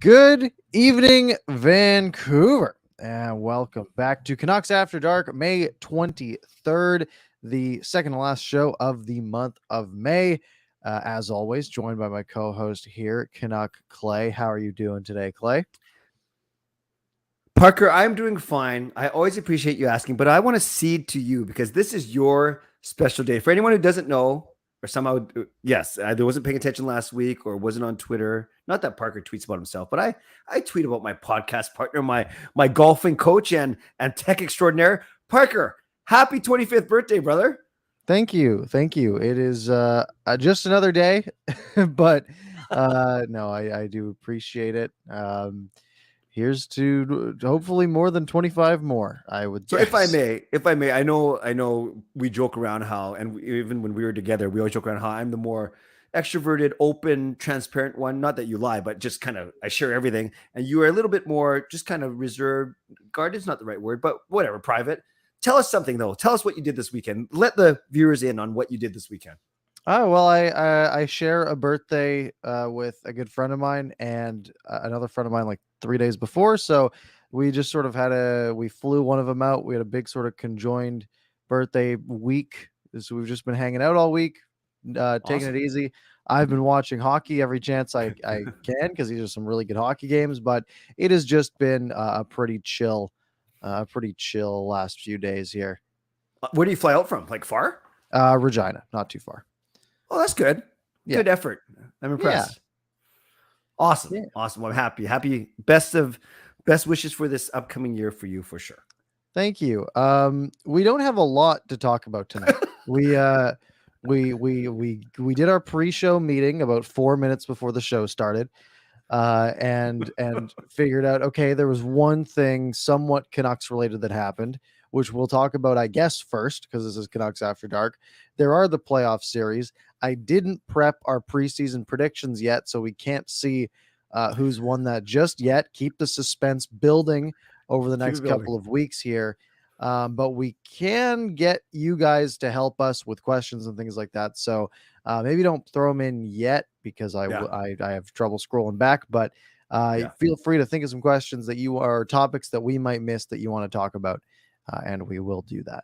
Good evening, Vancouver, and welcome back to Canucks After Dark, May 23rd, the second to last show of the month of May. As always, joined by my co-host here, Canuck Clay. How are you doing today, Clay? Parker, I'm doing fine. I always appreciate you asking, but I want to cede to you because this is your special day. For anyone who doesn't know, or somehow, yes, either wasn't paying attention last week or wasn't on Twitter. Not that Parker tweets about himself, but I tweet about my podcast partner, my golfing coach and tech extraordinaire, Parker. Happy 25th birthday, brother. Thank you. It is just another day, but no, I do appreciate it. Here's to hopefully more than 25 more, I would So guess. if I may, I know we joke around how, and even when we were together, we always joke around how I'm the more extroverted, open, transparent one. Not that you lie, but just kind of I share everything, and you are a little bit more just kind of reserved. Guarded is not the right word, but whatever, private. Tell us something though. Tell us what you did this weekend. Let the viewers in on what you did this weekend. Oh, well, I share a birthday with a good friend of mine and another friend of mine like 3 days before. So we just sort of we flew one of them out. We had a big sort of conjoined birthday week. So we've just been hanging out all week, taking it Awesome. easy. I've been watching hockey every chance I can because these are some really good hockey games. But it has just been a pretty chill last few days here. Where do you fly out from? Like far? Regina, not too far. Oh, that's good. Yeah, Good effort. I'm yeah, impressed. Awesome. yeah. Awesome. Well, I'm happy. Happy. Best wishes for this upcoming year for you for sure. Thank you. We don't have a lot to talk about tonight. We did our pre-show meeting about 4 minutes before the show started, and figured out okay, there was one thing somewhat Canucks related that happened, which we'll talk about, I guess, first because this is Canucks After Dark. There are the playoff series. I didn't prep our preseason predictions yet, so we can't see who's won that just yet. Keep the suspense building over the Keep next it building. couple of weeks here. But we can get you guys to help us with questions and things like that. So maybe don't throw them in yet because Yeah. I have trouble scrolling back. But Yeah. feel free to think of some questions that you are topics that we might miss that you want to talk about, and we will do that.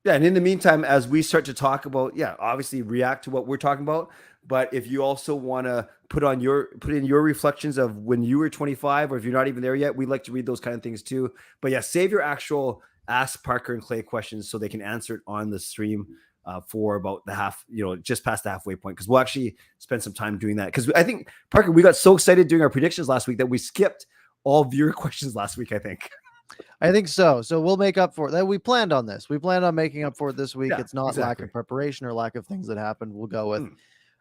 Yeah, and in the meantime, as we start to talk about, yeah, obviously react to what we're talking about. But if you also want to put in your reflections of when you were 25, or if you're not even there yet, we like to read those kind of things too. But yeah, save your actual Ask Parker and Clay questions so they can answer it on the stream for about the half, just past the halfway point, because we'll actually spend some time doing that. Because I think Parker, we got so excited doing our predictions last week that we skipped all viewer questions last week. I think. I think so. So we'll make up for that. We planned on this. We planned on making up for it this week. Yeah, It's not lack exactly. of preparation or lack of things that happened. We'll go with.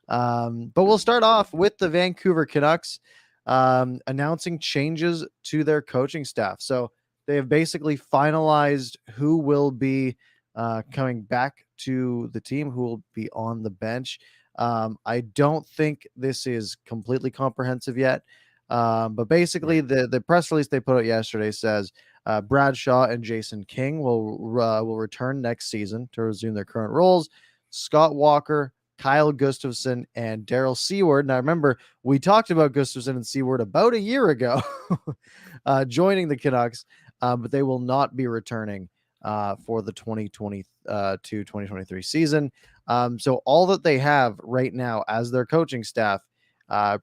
But we'll start off with the Vancouver Canucks announcing changes to their coaching staff. So they have basically finalized who will be coming back to the team, who will be on the bench. I don't think this is completely comprehensive yet. But basically, Right. the press release they put out yesterday says Bradshaw and Jason King will return next season to resume their current roles. Scott Walker, Kyle Gustafson, and Daryl Seward. Now, remember, we talked about Gustafson and Seward about a year ago joining the Canucks, but they will not be returning for the 2022-2023 season. So all that they have right now as their coaching staff,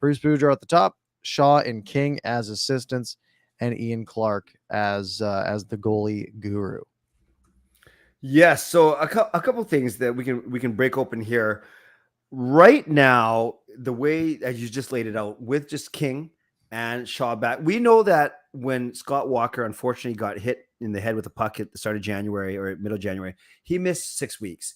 Bruce Boudreau at the top, Shaw and King as assistants, and Ian Clark as the goalie guru. Yes. So a couple things that we can break open here. Right now, the way as you just laid it out with just King and Shaw back, we know that when Scott Walker unfortunately got hit in the head with a puck at the start of January or middle of January, he missed 6 weeks.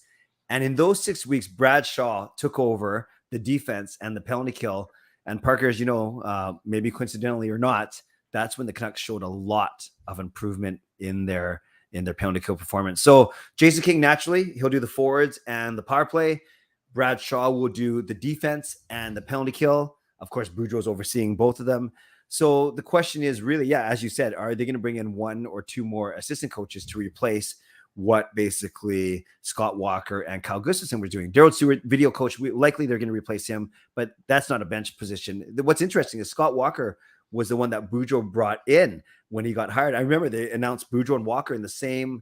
And in those 6 weeks, Brad Shaw took over the defense and the penalty kill. And Parker, as you know, maybe coincidentally or not, that's when the Canucks showed a lot of improvement in their penalty kill performance. So Jason King, naturally, he'll do the forwards and the power play. Brad Shaw will do the defense and the penalty kill. Of course, Boudreau's overseeing both of them. So the question is really, yeah, as you said, are they going to bring in one or two more assistant coaches to replace what basically Scott Walker and Kyle Gustafson were doing. Daryl Stewart, video coach, likely they're going to replace him, but that's not a bench position. What's interesting is Scott Walker was the one that Boudreau brought in when he got hired. I remember they announced Boudreau and Walker in the same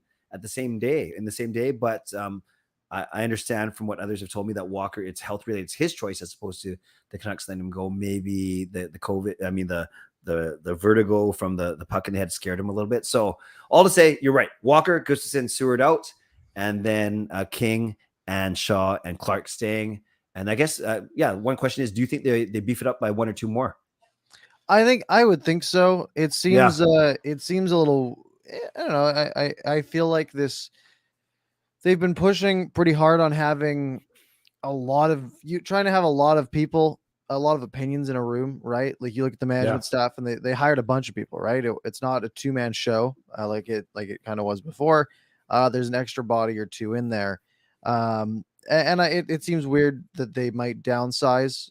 day. But I understand from what others have told me that Walker, it's health related, it's his choice as opposed to the Canucks letting him go. Maybe the COVID, I mean the vertigo from the puck in the head scared him a little bit. So all to say, you're right. Walker, Gustafson, Seward out, and then King and Shaw and Clark staying. And I guess, one question is, do you think they beef it up by one or two more? I would think so. It seems a little, I don't know. I feel like they've been pushing pretty hard on having trying to have a lot of people, a lot of opinions in a room, right? Like you look at the management staff and they hired a bunch of people, right? It's not a 2-man show like it kind of was before. There's an extra body or two in there. It seems weird that they might downsize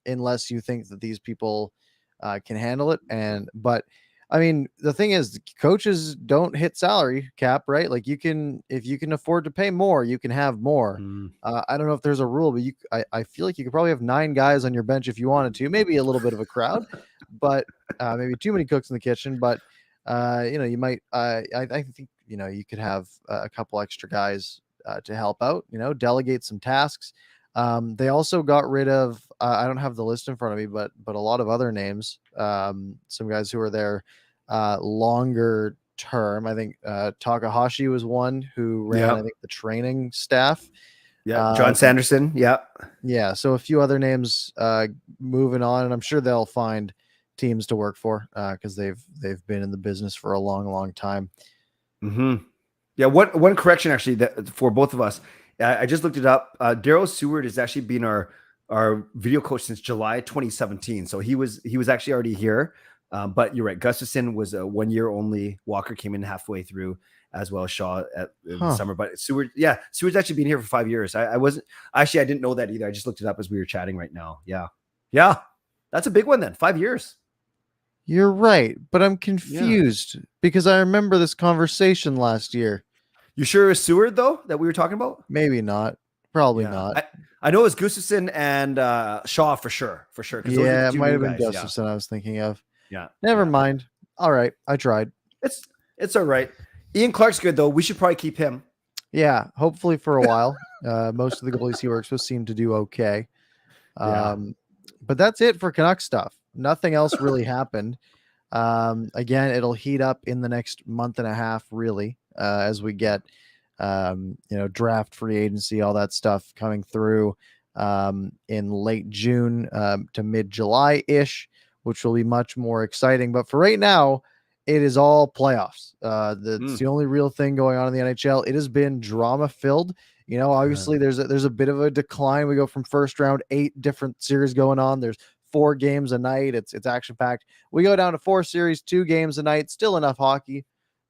unless you think that these people can handle it. But I mean, the thing is, coaches don't hit salary cap, right? Like if you can afford to pay more, you can have more. I don't know if there's a rule, but I feel like you could probably have 9 guys on your bench if you wanted to, maybe a little bit of a crowd, but maybe too many cooks in the kitchen. But you might, I think, you could have a couple extra guys to help out, delegate some tasks. They also got rid of, I don't have the list in front of me, but a lot of other names, some guys who were there longer term. I think Takahashi was one who ran, I think, the training staff. Yeah, John Sanderson. Yeah. So a few other names moving on, and I'm sure they'll find teams to work for because they've been in the business for a long time. Mm-hmm. Yeah. One correction actually that for both of us. I just looked it up. Daryl Seward has actually been our video coach since July 2017. So he was actually already here. But you're right. Gustafson was a 1 year only. Walker came in halfway through, as well as Shaw in the summer. But Seward's actually been here for 5 years. I didn't know that either. I just looked it up as we were chatting right now. Yeah. That's a big one then. 5 years. You're right, but I'm confused because I remember this conversation last year. You sure it was Seward though that we were talking about? Maybe not. Probably not. I know it was Gustafson and Shaw for sure. Yeah, it might have been Gustafson I was thinking of. Yeah. Never mind. All right, I tried. It's all right. Ian Clark's good though. We should probably keep him. Yeah, hopefully for a while. Most of the goalies he works with seem to do okay. But that's it for Canucks stuff. Nothing else really happened. Again, it'll heat up in the next month and a half, really, as we get draft, free agency, all that stuff coming through in late June to mid-July ish, which will be much more exciting. But for right now, it is all playoffs. That's the only real thing going on in the NHL. It has been drama filled. Obviously there's a bit of a decline. We go from first round, 8 different series going on. There's 4 games a night. It's action packed. We go down to 4 series, 2 games a night. Still enough hockey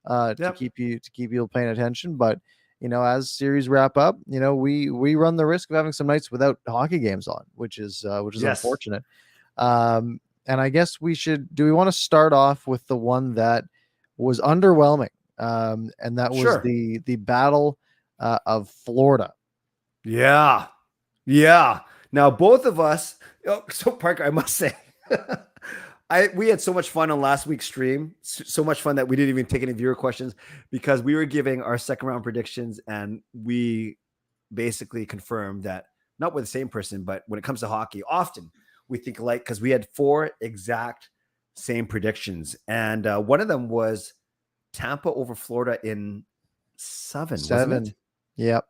to keep you paying attention. But as series wrap up, we run the risk of having some nights without hockey games on, which is unfortunate. And I guess do we want to start off with the one that was underwhelming? And that was the Battle of Florida. Yeah. Now both of us. So Parker, I must say, we had so much fun on last week's stream. So much fun that we didn't even take any viewer questions because we were giving our second round predictions, and we basically confirmed that not with the same person, but when it comes to hockey, often we think alike because we had 4 exact same predictions, and one of them was Tampa over Florida in 7. 7. Wasn't it? Yep.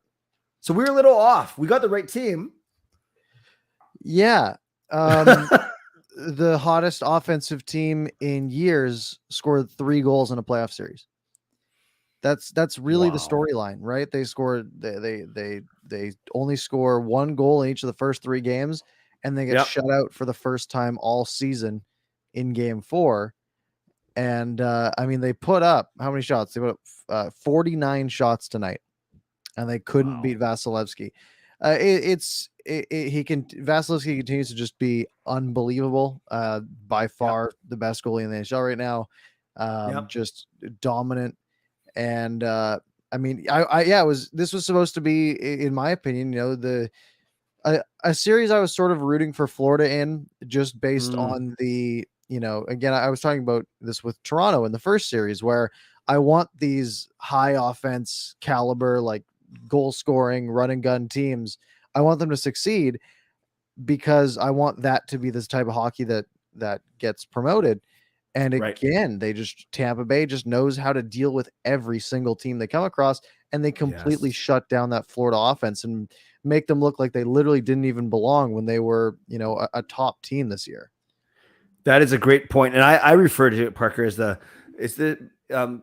So we were a little off. We got the right team. Yeah. The hottest offensive team in years scored 3 goals in a playoff series. That's really the storyline, right? They scored they only score 1 goal in each of the first 3 games, and they get shut out for the first time all season in game 4. And they put up how many shots? They put up 49 shots tonight, and they couldn't beat Vasilevsky. Vasilevsky continues to just be unbelievable. By far the best goalie in the NHL right now. Just dominant. And I mean, this was supposed to be, in my opinion, a series I was sort of rooting for Florida in, just based Mm, on again, I was talking about this with Toronto in the first series, where I want these high offense caliber, like goal scoring, run and gun teams. I want them to succeed because I want that to be this type of hockey that gets promoted. And right. again, Tampa Bay just knows how to deal with every single team they come across, and they completely Yes. shut down that Florida offense and make them look like they literally didn't even belong when they were, a top team this year. That is a great point. And I refer to it, Parker, as um,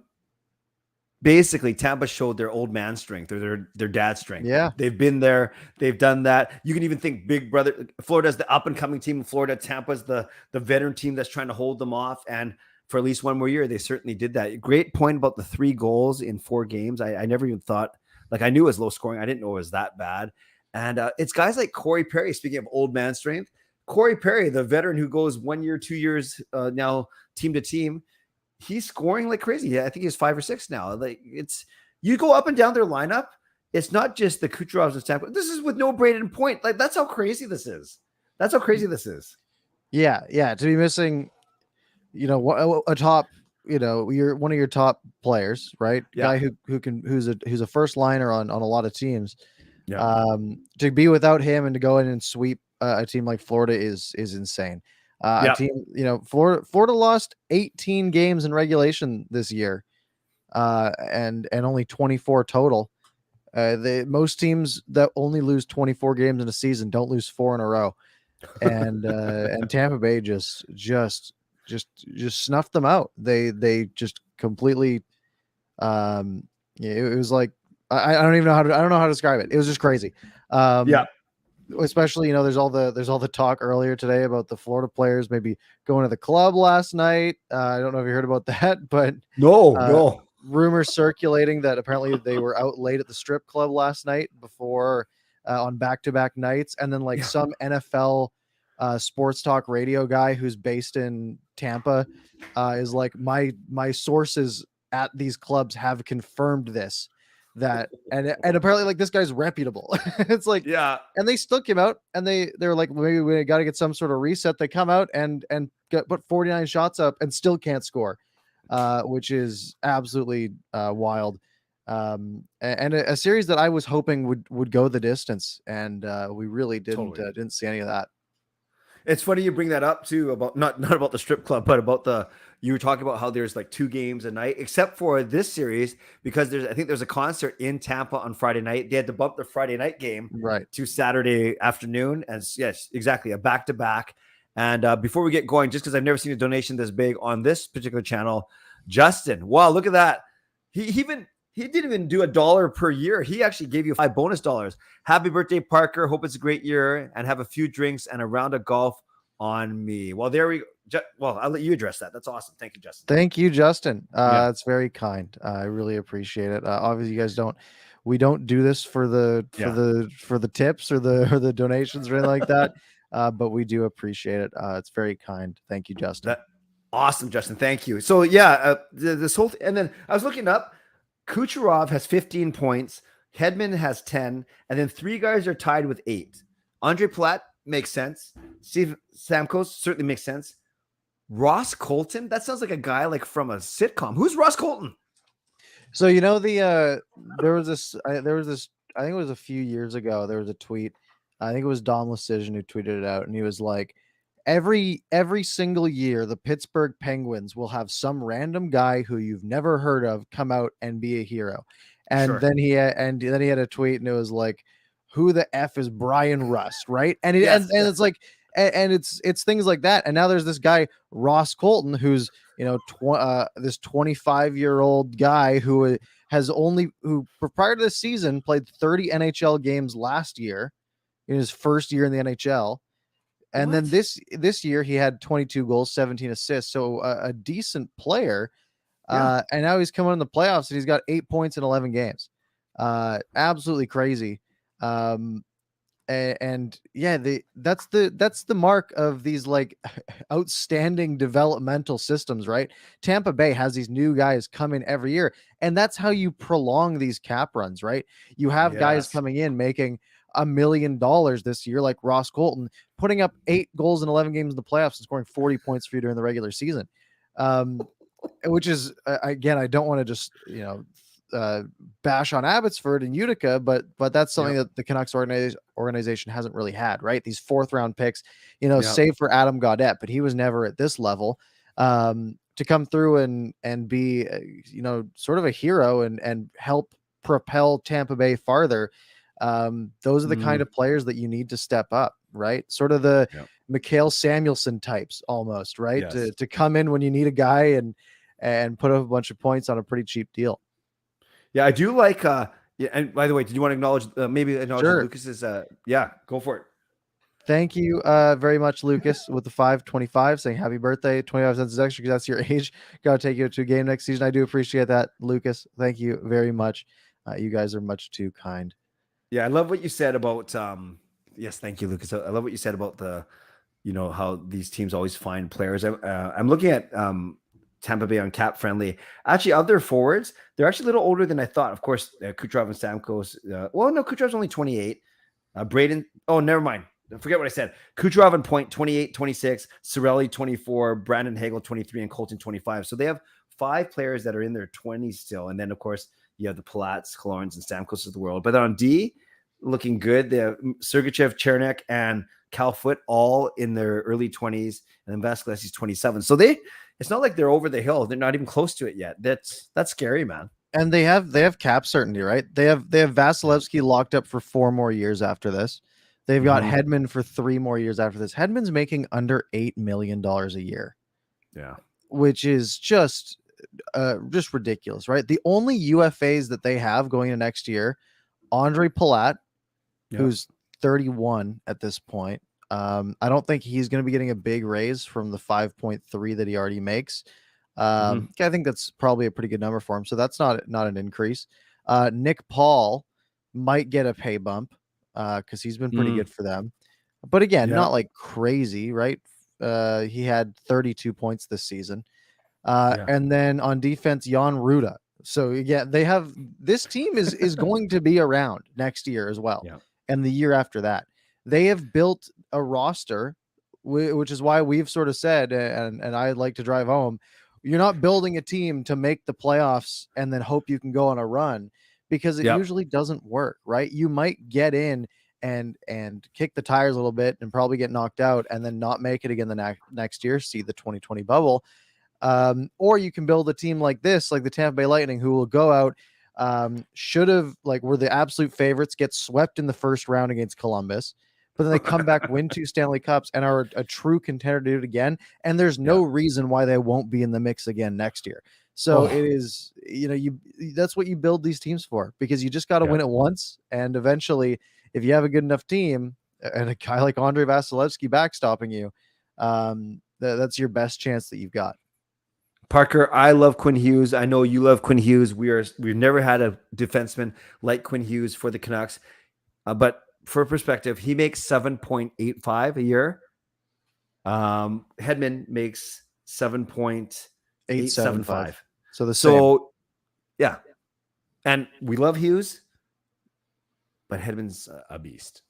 basically Tampa showed their old man strength or their dad strength. Yeah. They've been there, they've done that. You can even think big brother. Florida's the up and coming team in Florida. Tampa's the veteran team that's trying to hold them off. And for at least one more year, they certainly did that. Great point about the 3 goals in 4 games. I never even thought, like, I knew it was low scoring. I didn't know it was that bad. And it's guys like Corey Perry. Speaking of old man strength, Corey Perry, the veteran who goes 1 year, 2 years now, team to team, he's scoring like crazy. Yeah, I think he's 5 or 6 now. Like, it's, you go up and down their lineup. It's not just the Kucherovs and Stamkos. This is with no Braden Point. Like, that's how crazy this is. That's how crazy this is. Yeah. Yeah. To be missing, a top, you're one of your top players, right? Yeah. Guy who's a first liner on a lot of teams. Yeah. To be without him and to go in and sweep a team like Florida is insane. A Yeah. team, Florida lost 18 games in regulation this year, and only 24 total. Most teams that only lose 24 games in a season don't lose 4 in a row, and Tampa Bay just snuffed them out. They just completely, it was like, I don't even know I don't know how to describe it. It was just crazy. Yeah. Especially, there's all the talk earlier today about the Florida players maybe going to the club last night. I don't know if you heard about that, but No. rumors circulating that apparently they were out late at the strip club last night before, on back-to-back nights, and then like Yeah. some NFL sports talk radio guy who's based in Tampa is like, my sources at these clubs have confirmed this, that and apparently, like, this guy's reputable. It's like, Yeah. and they still came out and they're like, maybe we got to get some sort of reset. They come out and put 49 shots up and still can't score, which is absolutely wild. And a series that I was hoping would go the distance, and we really Totally. didn't see any of that. It's funny you bring that up too, about not about the strip club, but about you were talking about how there's like 2 games a night, except for this series, because I think there's a concert in Tampa on Friday night. They had to bump the Friday night game Right. to Saturday afternoon. And yes, exactly, a back to back. And before we get going, just because I've never seen a donation this big on this particular channel, Justin, wow, look at that. He didn't even do $1 per year. He actually gave you 5 bonus dollars. Happy birthday, Parker. Hope it's a great year and have a few drinks and a round of golf on me. Well, there we go. Well, I'll let you address that. That's awesome. Thank you, Justin. Thank you, Justin. Yeah. It's very kind. I really appreciate it. Obviously, you guys we don't do this for the tips or the donations or anything like that. But we do appreciate it. It's very kind. Thank you, Justin. Awesome, Justin. Thank you. So yeah, this whole and then I was looking up. Kucherov has 15 points. Hedman has 10, and then 3 guys are tied with 8. Andre Platt makes sense. Steve Stamkos certainly makes sense. Ross Colton, that sounds like a guy like from a sitcom. Who's Ross Colton? So there was this I think it was a few years ago. There was a tweet. I think it was Dom Lucian who tweeted it out, and he was like, every single year the Pittsburgh Penguins will have some random guy who you've never heard of come out and be a hero. And Sure. then he had a tweet, and it was like, who the F is Brian Rust, right? And it's like, and it's things like that. And now there's this guy Ross Colton, who's this 25-year-old guy who prior to this season played 30 NHL games last year in his first year in the NHL. And then this year he had 22 goals, 17 assists. So a decent player. Yeah. And now he's coming in the playoffs and he's got 8 points in 11 games. Absolutely crazy. And yeah, that's the mark of these like outstanding developmental systems, right? Tampa Bay has these new guys come in every year, and that's how you prolong these cap runs, right? You have guys Yes. coming in making $1 million this year, like Ross Colton, putting up 8 goals in 11 games in the playoffs and scoring 40 points for you during the regular season. Which is again, I don't want to just bash on Abbotsford and Utica, but that's something Yep. that the Canucks organization hasn't really had, right? These 4th-round picks, Yep. save for Adam Gaudette, but he was never at this level. To come through and be sort of a hero and help propel Tampa Bay farther. Those are the kind of players that you need to step up, right? Sort of the Yep. Mikhail Samuelson types almost, right? Yes. To come in when you need a guy and put up a bunch of points on a pretty cheap deal. Yeah, I do like. Yeah, and by the way, did you want to acknowledge maybe acknowledge Sure. Lucas's? Yeah, go for it. Thank you very much, Lucas, with the 525 saying happy birthday. 25 cents is extra because that's your age. Got to take you to a game next season. I do appreciate that, Lucas. Thank you very much. You guys are much too kind. Yeah, I love what you said about. Yes, thank you, Lucas. I love what you said about how these teams always find players. I'm looking at Tampa Bay on Cap Friendly. Actually, of their forwards, they're actually a little older than I thought. Of course, Kucherov and Stamkos. Well, no, Kucherov's only 28. Braden. Oh, never mind. Forget what I said. Kucherov and Point 28, 26. Cirelli 24. Brandon Hagel 23, and Colton 25. So they have 5 players that are in their 20s still. And then, of course, you have the Palats, Killorns, and Stamkos of the world. But on D, looking good. They have Sergachev, Chernak, and Cal Foot all in their early 20s, and then Vasilevsky's 27. So it's not like they're over the hill. They're not even close to it yet. That's scary, man. And they have cap certainty, right? They have Vasilevsky locked up for 4 more years after this. They've got Hedman for 3 more years after this. Hedman's making under $8 million a year. Yeah. Which is just ridiculous, right? The only UFAs that they have going into next year, Andre Palat, who's 31 at this point. I don't think he's going to be getting a big raise from the 5.3 that he already makes. I think that's probably a pretty good number for him. So that's not an increase. Nick Paul might get a pay bump because he's been pretty good for them. But again, not like crazy, right? He had 32 points this season. And then on defense, Jan Ruda. So yeah, they have this team is going to be around next year as well. Yeah. And the year after that. They have built a roster, which is why we've sort of said, and I like to drive home, you're not building a team to make the playoffs and then hope you can go on a run, because it usually doesn't work, right? You might get in and kick the tires a little bit and probably get knocked out and then not make it again the next year, see the 2020 bubble. Or you can build a team like this, like the Tampa Bay Lightning, who will go out, were the absolute favorites, get swept in the first round against Columbus, but then they come back, win 2 Stanley Cups, and are a true contender to do it again. And there's no reason why they won't be in the mix again next year. So it is, that's what you build these teams for, because you just got to win it once. And eventually, if you have a good enough team and a guy like Andre Vasilevsky backstopping you, that's your best chance that you've got. Parker, I love Quinn Hughes. I know you love Quinn Hughes. We've never had a defenseman like Quinn Hughes for the Canucks. But for perspective, he makes 7.85 a year. Hedman makes 7.875. So the same. Yeah. And we love Hughes, but Hedman's a beast.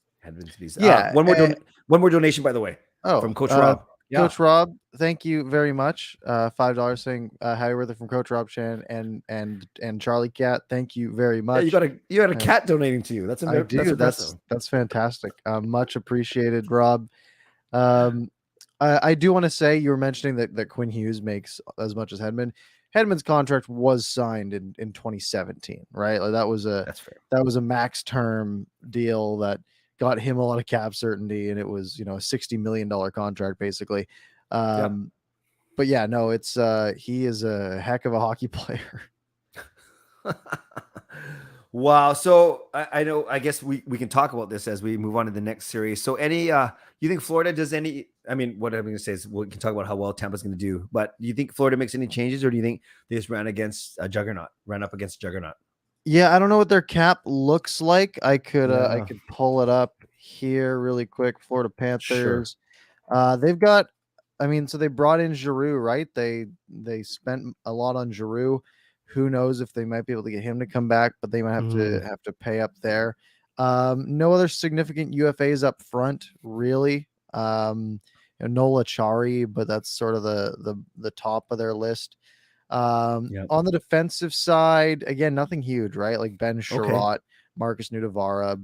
Yeah. One more donation, by the way, from Coach Rob. Coach Rob, thank you very much. $5 saying happy birthday from Coach Rob Shan and Charlie Cat. Thank you very much. Yeah, you got a cat donating to you. That's amazing. That's fantastic. Much appreciated, Rob. I do want to say, you were mentioning that Quinn Hughes makes as much as Hedman. Hedman's contract was signed in 2017, right? Like that's fair. That was a max term deal that got him a lot of cap certainty, and it was, a $60 million contract basically. But yeah, no, it's he is a heck of a hockey player. Wow. So I guess we can talk about this as we move on to the next series. So you think Florida does any, what I'm going to say is we can talk about how well Tampa's going to do, but do you think Florida makes any changes, or do you think they just ran up against a juggernaut? Yeah, I don't know what their cap looks like. I could pull it up here really quick. Florida Sure. Panthers. They've got. I mean, so they brought in Giroux, right? They spent a lot on Giroux. Who knows if they might be able to get him to come back, but they might Mm, have to pay up there. No other significant UFAs up front, really. Nola Chari, but that's sort of the top of their list. yeah. On the defensive side, again, nothing huge, right? Like Ben Okay. Sherratt, Marcus Nudavara,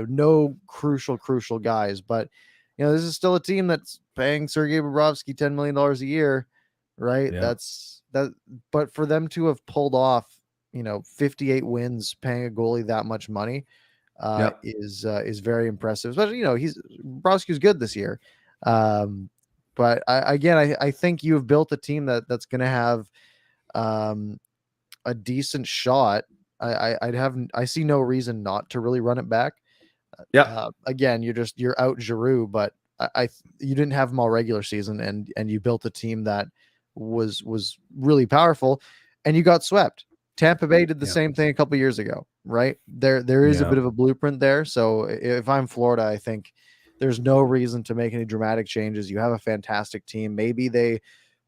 no crucial guys, but this is still a team that's paying Sergei Bobrovsky $10 million a year, right? Yeah. That's that, but for them to have pulled off, 58 wins, paying a goalie that much money, Yeah. is very impressive. Especially, he's Bobrovsky's good this year, but I think you have built a team that's going to have um, a decent shot. I see no reason not to really run it back. Yeah. Again, you're out Giroux, but you didn't have him all regular season, and you built a team that was really powerful, and you got swept. Tampa Bay did the Yeah. same thing a couple years ago, right? There is a Yeah. bit of a blueprint there. So if I'm Florida, I think there's no reason to make any dramatic changes. You have a fantastic team. Maybe they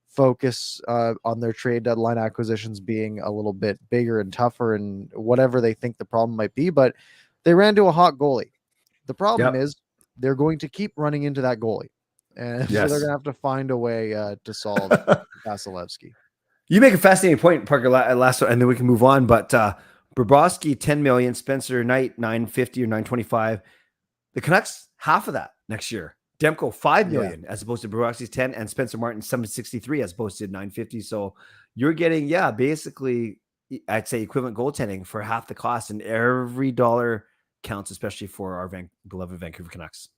focus on their trade deadline acquisitions being a little bit bigger and tougher and whatever they think the problem might be. But they ran to a hot goalie. The problem Yep. is they're going to keep running into that goalie. And so they're Yes. going to have to find a way to solve Vasilevsky. You make a fascinating point, Parker. Last one, and then we can move on. But Bobrovsky, 10 million, Spencer Knight, 950 or 925. The Canucks, half of that next year. Demko, 5 Yeah, million as opposed to Bobrovsky's 10, and Spencer Martin, 763 as opposed to 950. So you're getting, basically, I'd say equivalent goaltending for half the cost, and every dollar counts, especially for our beloved Vancouver Canucks.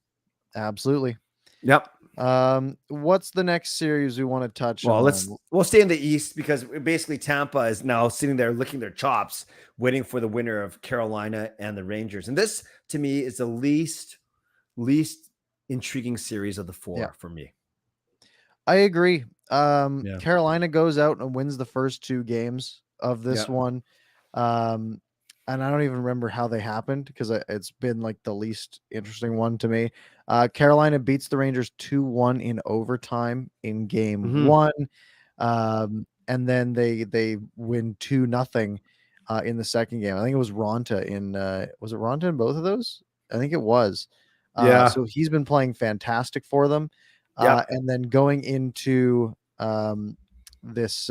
absolutely. Yep. What's the next series we want to touch Well, on? we'll stay in the East because basically Tampa is now sitting there licking their chops, waiting for the winner of Carolina and the Rangers. And this, to me, is the least intriguing series of the Yeah, four for me. I agree. Yeah. Carolina goes out and wins the first two games of Yeah. this one. Um, and I don't even remember how they happened because it's been like the least interesting one to me. Carolina beats the Rangers 2-1 in overtime in game Mm-hmm. one. And then they win 2-0 in the second game. I think it was Ronta was it Ronta in both of those? I think it was. Yeah. So he's been playing fantastic for them. Yep. And then going into this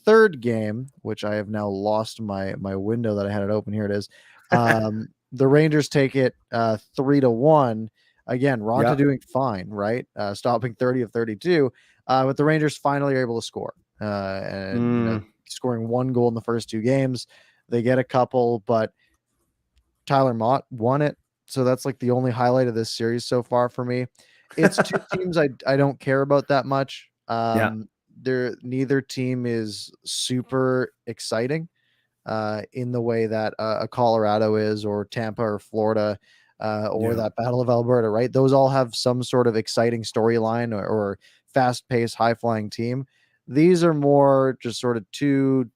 third game, which I have now lost my window that I had it open. Here it is. The Rangers take it 3-1. Again, Ronta Yep. doing fine, right? Stopping 30 of 32. But the Rangers finally are able to score. And scoring one goal in the first two games. They get a couple, but Tyler Mott won it. So that's like the only highlight of this series so far for me. It's two teams I don't care about that much. Yeah. Neither team is super exciting in the way that a Colorado is, or Tampa or Florida, or Yeah. that Battle of Alberta, right? Those all have some sort of exciting storyline or fast-paced, high-flying team. These are more just sort of two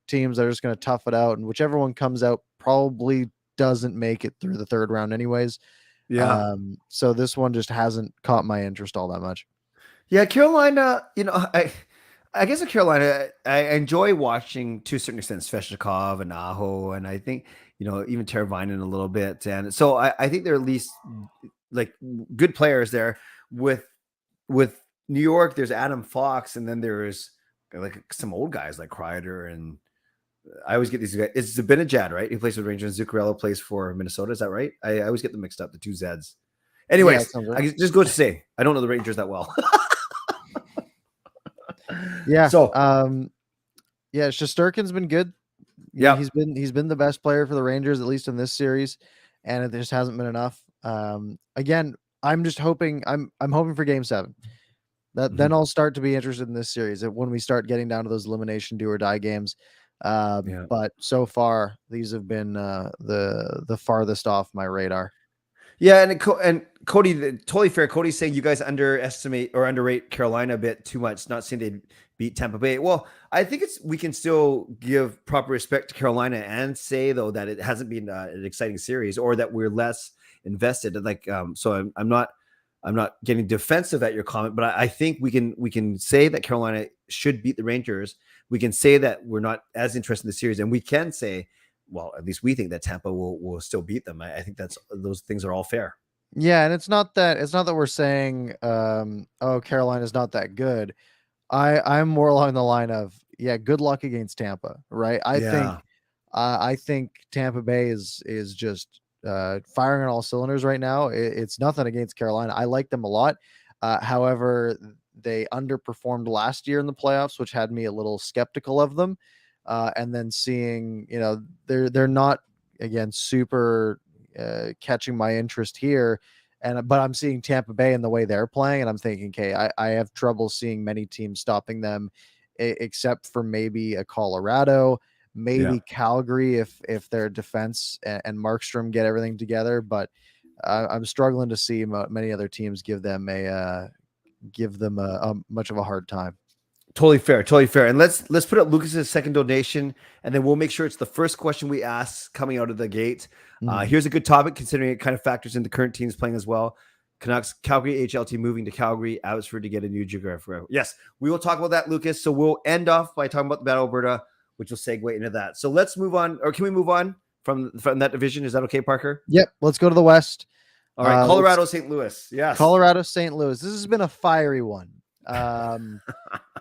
teams that are just going to tough it out, and whichever one comes out probably doesn't make it through the third round anyways. Yeah. So this one just hasn't caught my interest all that much. Yeah. Carolina, I guess in Carolina, I enjoy watching to a certain extent Sveshnikov and Aho, and I think, even Teravainen a little bit. And so I think they're at least like good players there. With New York, there's Adam Fox, and then there's like some old guys like Kreider, and I always get these guys. It's Zibanejad, right? He plays with Rangers. Zuccarello plays for Minnesota. Is that right? I always get them mixed up, the two Zeds. Yeah, Anyways, that sounds right. I just go to say I don't know the Rangers that well. Yeah. So Yeah, Shesterkin's been good. yeah, He's been the best player for the Rangers, at least in this series, and it just hasn't been enough. Again, I'm just hoping I'm hoping for Game 7. Then I'll start to be interested in this series when we start getting down to those elimination do or die games. yeah. But so far, these have been the farthest off my radar. Yeah, and Cody, totally fair. Cody's saying you guys underestimate or underrate Carolina a bit too much. Not saying they beat Tampa Bay. Well, I think we can still give proper respect to Carolina and say though that it hasn't been an exciting series, or that we're less invested. Like, so I'm not getting defensive at your comment, but I think we can say that Carolina should beat the Rangers. We can say that we're not as interested in the series, and we can say, well, at least we think that Tampa will still beat them. I think those things are all fair. Yeah, and it's not that we're saying oh, Carolina's not that good. I'm more along the line of, yeah, good luck against Tampa, right? Yeah. I think Tampa Bay is just firing on all cylinders right now. It's nothing against Carolina. I like them a lot. However, they underperformed last year in the playoffs, which had me a little skeptical of them. And then seeing, they're not, again, super catching my interest here. But I'm seeing Tampa Bay and the way they're playing, and I'm thinking, okay, I have trouble seeing many teams stopping them, except for maybe a Colorado, maybe Calgary if their defense and Markstrom get everything together. But I'm struggling to see many other teams give them a much of a hard time. Totally fair, totally fair. And let's put up Lucas's second donation, and then we'll make sure it's the first question we ask coming out of the gate. Here's a good topic, considering it kind of factors into current teams playing as well. Canucks, Calgary HLT moving to Calgary, Abbotsford to get a new geographic. Yes, we will talk about that, Lucas. So we'll end off by talking about the Battle of Alberta, which will segue into that. So let's move on, or can we move on from that division? Is that okay, Parker? Yep. Let's go to the West. All right, Colorado, St. Louis. Yes. Colorado, St. Louis. This has been a fiery one. And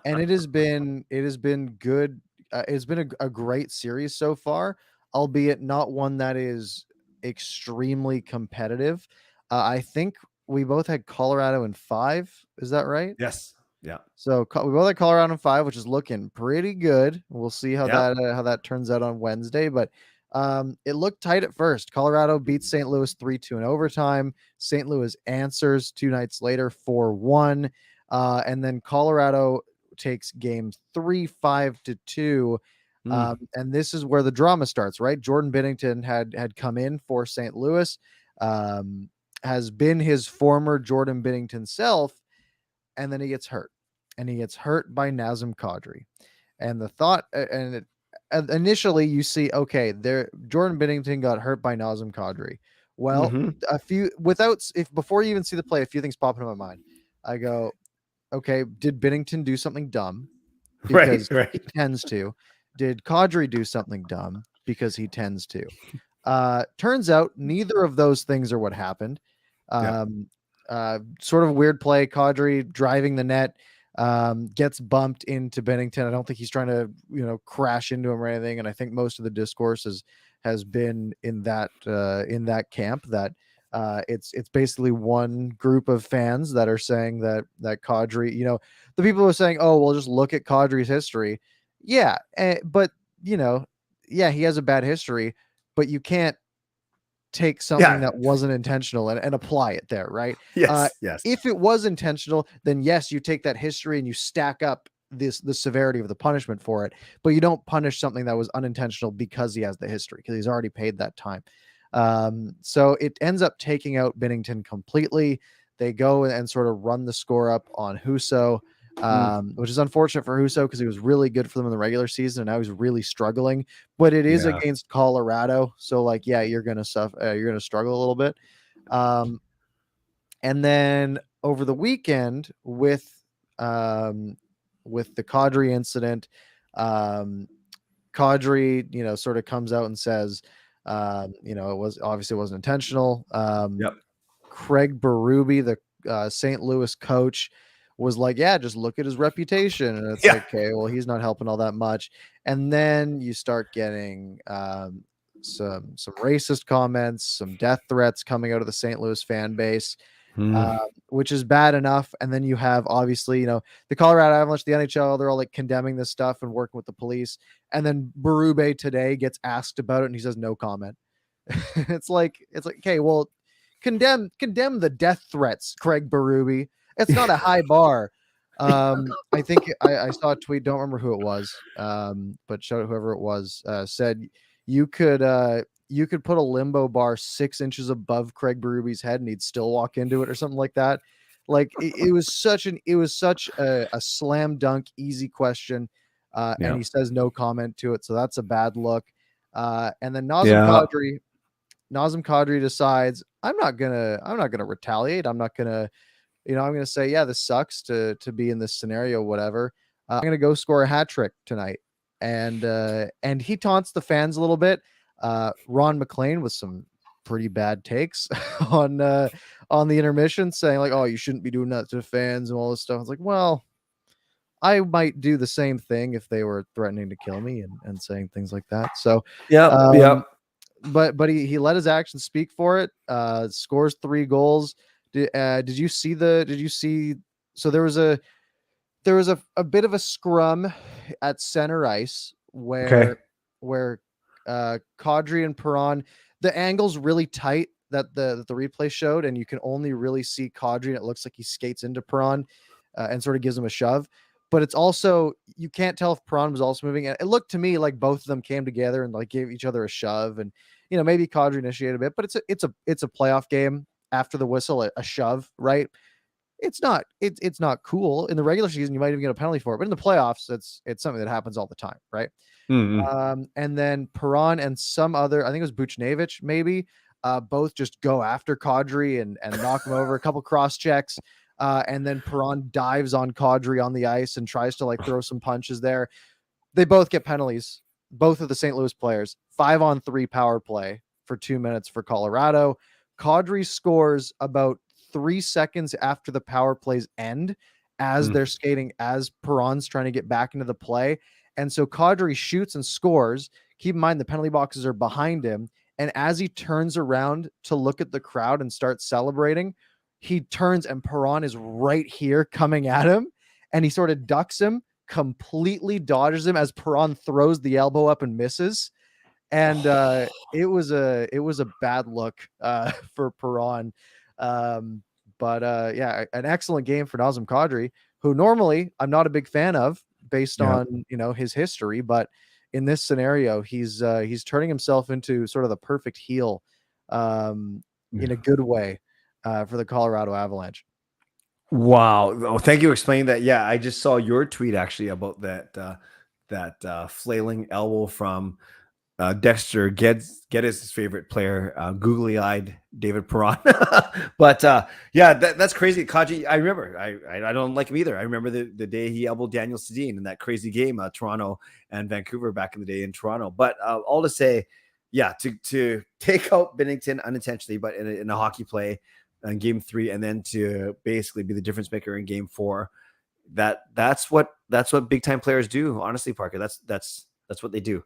it has been good. It's been a great series so far, albeit not one that is extremely competitive. I think we both had Colorado in 5. Is that right? Yes. Yeah. So we both had Colorado in 5, which is looking pretty good. We'll see how that turns out on Wednesday, but it looked tight at first. Colorado beats St. Louis 3-2 in overtime. St. Louis answers 2 nights later 4-1. And then Colorado takes game 3 5-2. And this is where the drama starts, right? Jordan Binnington had come in for St. Louis, has been his former Jordan Binnington self, and then he gets hurt. And he gets hurt by Nazem Kadri. And the thought, initially you see, okay, Jordan Binnington got hurt by Nazem Kadri. Well, before you even see the play, a few things pop into my mind. I go, okay, did Binnington do something dumb? Because he tends to. Did Kadri do something dumb? Because he tends to. Turns out neither of those things are what happened. Sort of weird play. Kadri driving the net, gets bumped into Binnington. I don't think he's trying to, crash into him or anything. And I think most of the discourse has been in that camp that it's basically one group of fans that are saying that Kadri, the people who are saying, oh, well, just look at Kadri's history. Yeah. But he has a bad history, but you can't take something that wasn't intentional and apply it there. Right. Yes. If it was intentional, then yes, you take that history and you stack up the severity of the punishment for it, but you don't punish something that was unintentional because he has the history, because he's already paid that time. So it ends up taking out Binnington completely. They go and sort of run the score up on Husso, which is unfortunate for Husso because he was really good for them in the regular season and now he's really struggling. But it is against Colorado, so you're gonna suffer. You're gonna struggle a little bit. And then over the weekend with the Kadri incident, Kadri, sort of comes out and says, it wasn't intentional. Craig Berube, the St. Louis coach, was like, yeah, just look at his reputation. And it's like, okay, well, he's not helping all that much. And then you start getting some racist comments, some death threats coming out of the St. Louis fan base, which is bad enough. And then you have, obviously, the Colorado Avalanche, the NHL, they're all like condemning this stuff and working with the police. And then Berube today gets asked about it and he says no comment. It's like, okay, well, condemn the death threats, Craig Berube. It's not a high bar. I think I saw a tweet, don't remember who it was, but shout out whoever it was, said you could put a limbo bar 6 inches above Craig Berube's head and he'd still walk into it or something like that. Like it was such a slam dunk, easy question. And he says no comment to it. So that's a bad look. And then Nazem Kadri decides, I'm not gonna retaliate. I'm not gonna, I'm gonna say, yeah, this sucks to be in this scenario, whatever. I'm gonna go score a hat trick tonight, and he taunts the fans a little bit. Ron McLean with some pretty bad takes on the intermission, saying like, "Oh, you shouldn't be doing that to the fans and all this stuff." I was like, well, I might do the same thing if they were threatening to kill me and saying things like that. So, Yeah, yeah. um, but he let his actions speak for it. Scores 3 goals. Did you see so there was a bit of a scrum at center ice Okay. where Kadri and Perron, the angle's really tight that the replay showed, and you can only really see Kadri, and it looks like he skates into Perron and sort of gives him a shove. But it's also, you can't tell if Perron was also moving. It looked to me like both of them came together and like gave each other a shove, and maybe Kadri initiated a bit, but it's a playoff game. After the whistle, a shove, right? It's not cool. In the regular season, you might even get a penalty for it, but in the playoffs, it's something that happens all the time, right? Mm-hmm. And then Perron and some other, I think it was Buchnevich, maybe, both just go after Kadri and knock him over, a couple cross checks. And then Perron dives on Kadri on the ice and tries to like throw some punches there. They both get penalties, both of the St. Louis players. 5-on-3 power play for 2 minutes for Colorado. Kadri scores about 3 seconds after the power plays end, as they're skating, as Perron's trying to get back into the play. And so Kadri shoots and scores. Keep in mind the penalty boxes are behind him. And as he turns around to look at the crowd and start celebrating, he turns and Perron is right here coming at him. And he sort of ducks him, completely dodges him as Perron throws the elbow up and misses. And it was a bad look for Perron. But yeah, an excellent game for Nazem Kadri, who normally I'm not a big fan of based on his history, but in this scenario, he's turning himself into sort of the perfect heel, in a good way, for the Colorado Avalanche. Wow. Oh, thank you for explaining that. Yeah, I just saw your tweet actually about that flailing elbow from Dexter Geddes' favorite player, googly-eyed David Perron. But yeah, that's crazy. Kaji, I remember. I don't like him either. I remember the day he elbowed Daniel Sedin in that crazy game, Toronto and Vancouver back in the day in Toronto. But all to say, yeah, to take out Binnington unintentionally, but in a hockey play in Game 3, and then to basically be the difference maker in Game 4. That's what big time players do. Honestly, Parker, that's what they do.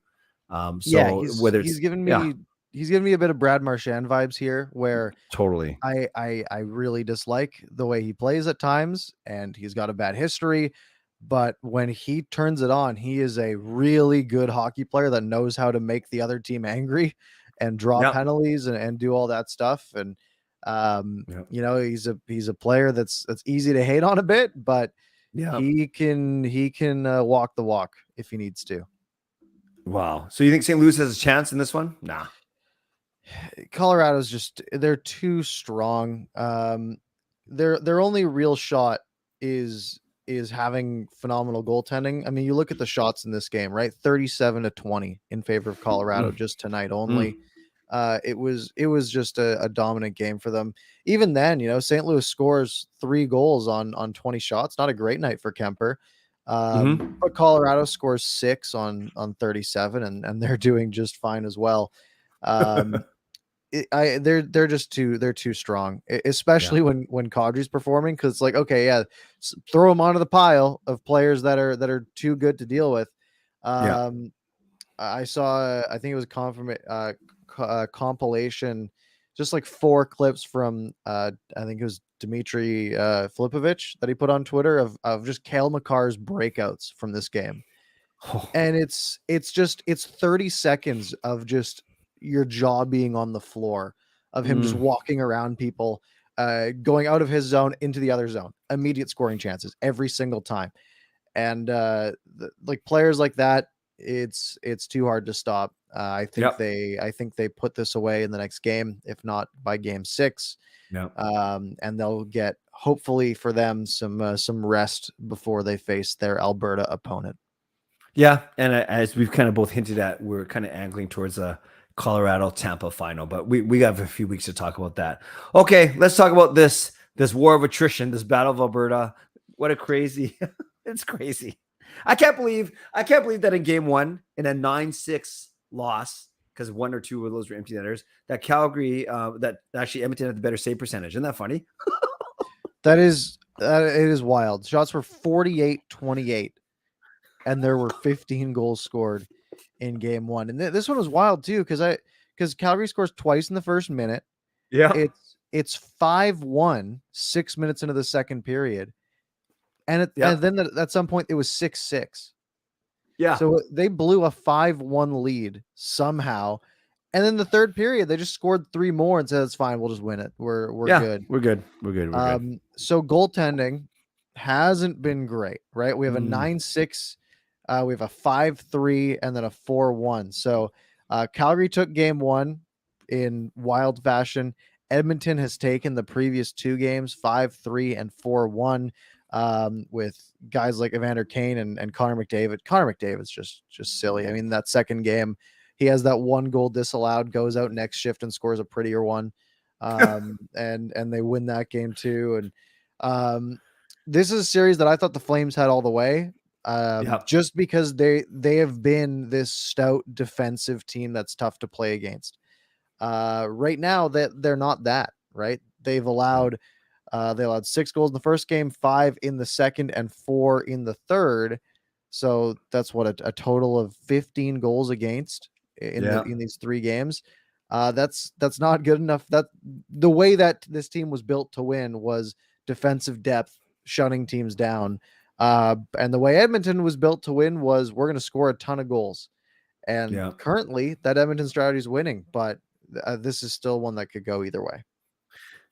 So Yeah, whether he's it's given me a bit of Brad Marchand vibes here, where totally, I really dislike the way he plays at times, and he's got a bad history. But when he turns it on, he is a really good hockey player that knows how to make the other team angry and draw yeah, penalties and do all that stuff. And yeah, he's a player that's easy to hate on a bit, but yeah. he can walk the walk if he needs to. Wow. So you think St. Louis has a chance in this one? Nah. Colorado's they're too strong. Their only real shot is having phenomenal goaltending. I mean, you look at the shots in this game, right? 37-20 in favor of Colorado just tonight only. It was just a dominant game for them. Even then, St. Louis scores 3 goals on 20 shots. Not a great night for Kemper. But Colorado scores 6 on 37, and they're doing just fine as well. They're too strong, especially when Kadri's performing, because it's like, okay, yeah, throw them onto the pile of players that are too good to deal with. I saw, I think it was compilation, just like 4 clips from I think it was Dmitry Filipovich that he put on Twitter of just Cale Makar's breakouts from this game. And it's 30 seconds of just your jaw being on the floor, of him just walking around people, going out of his zone into the other zone, immediate scoring chances every single time. And like players like that, it's too hard to stop. I think they put this away in the next game, if not by Game 6. And they'll get, hopefully for them, some rest before they face their Alberta opponent. Yeah, and as we've kind of both hinted at, we're kind of angling towards a Colorado Tampa final, but we have a few weeks to talk about that. Okay, let's talk about this war of attrition, this Battle of Alberta. What a crazy, it's crazy. I can't believe that in game one, in a 9-6 loss, because one or two of those were empty netters, that Calgary, that actually Edmonton had the better save percentage. Isn't that funny? It is wild. Shots were 48-28, and there were 15 goals scored in game one. And this one was wild too, because Calgary scores twice in the first minute. Yeah. It's 5-1, 6 minutes into the second period. And then at some point it was 6-6. Yeah. So they blew a 5-1 lead somehow. And then the third period, they just scored 3 more and said, it's fine. We'll just win it. We're good. We're good. So goaltending hasn't been great, right? We have a 9-6, we have a 5-3, and then a 4-1. So Calgary took game one in wild fashion. Edmonton has taken the previous 2 games, 5-3 and 4-1, with guys like Evander Kane and Connor McDavid. Connor McDavid's just silly. I mean, that second game, he has that 1 goal disallowed, goes out next shift and scores a prettier one. And they win that game too. And this is a series that I thought the Flames had all the way. Just because they have been this stout defensive team that's tough to play against. Right now that they're not that, right? They allowed 6 goals in the first game, 5 in the second, and 4 in the third. So that's what a total of 15 goals against in these 3 games. That's not good enough. That the way that this team was built to win was defensive depth, shutting teams down. And the way Edmonton was built to win was we're going to score a ton of goals. And currently that Edmonton strategy is winning, but this is still one that could go either way.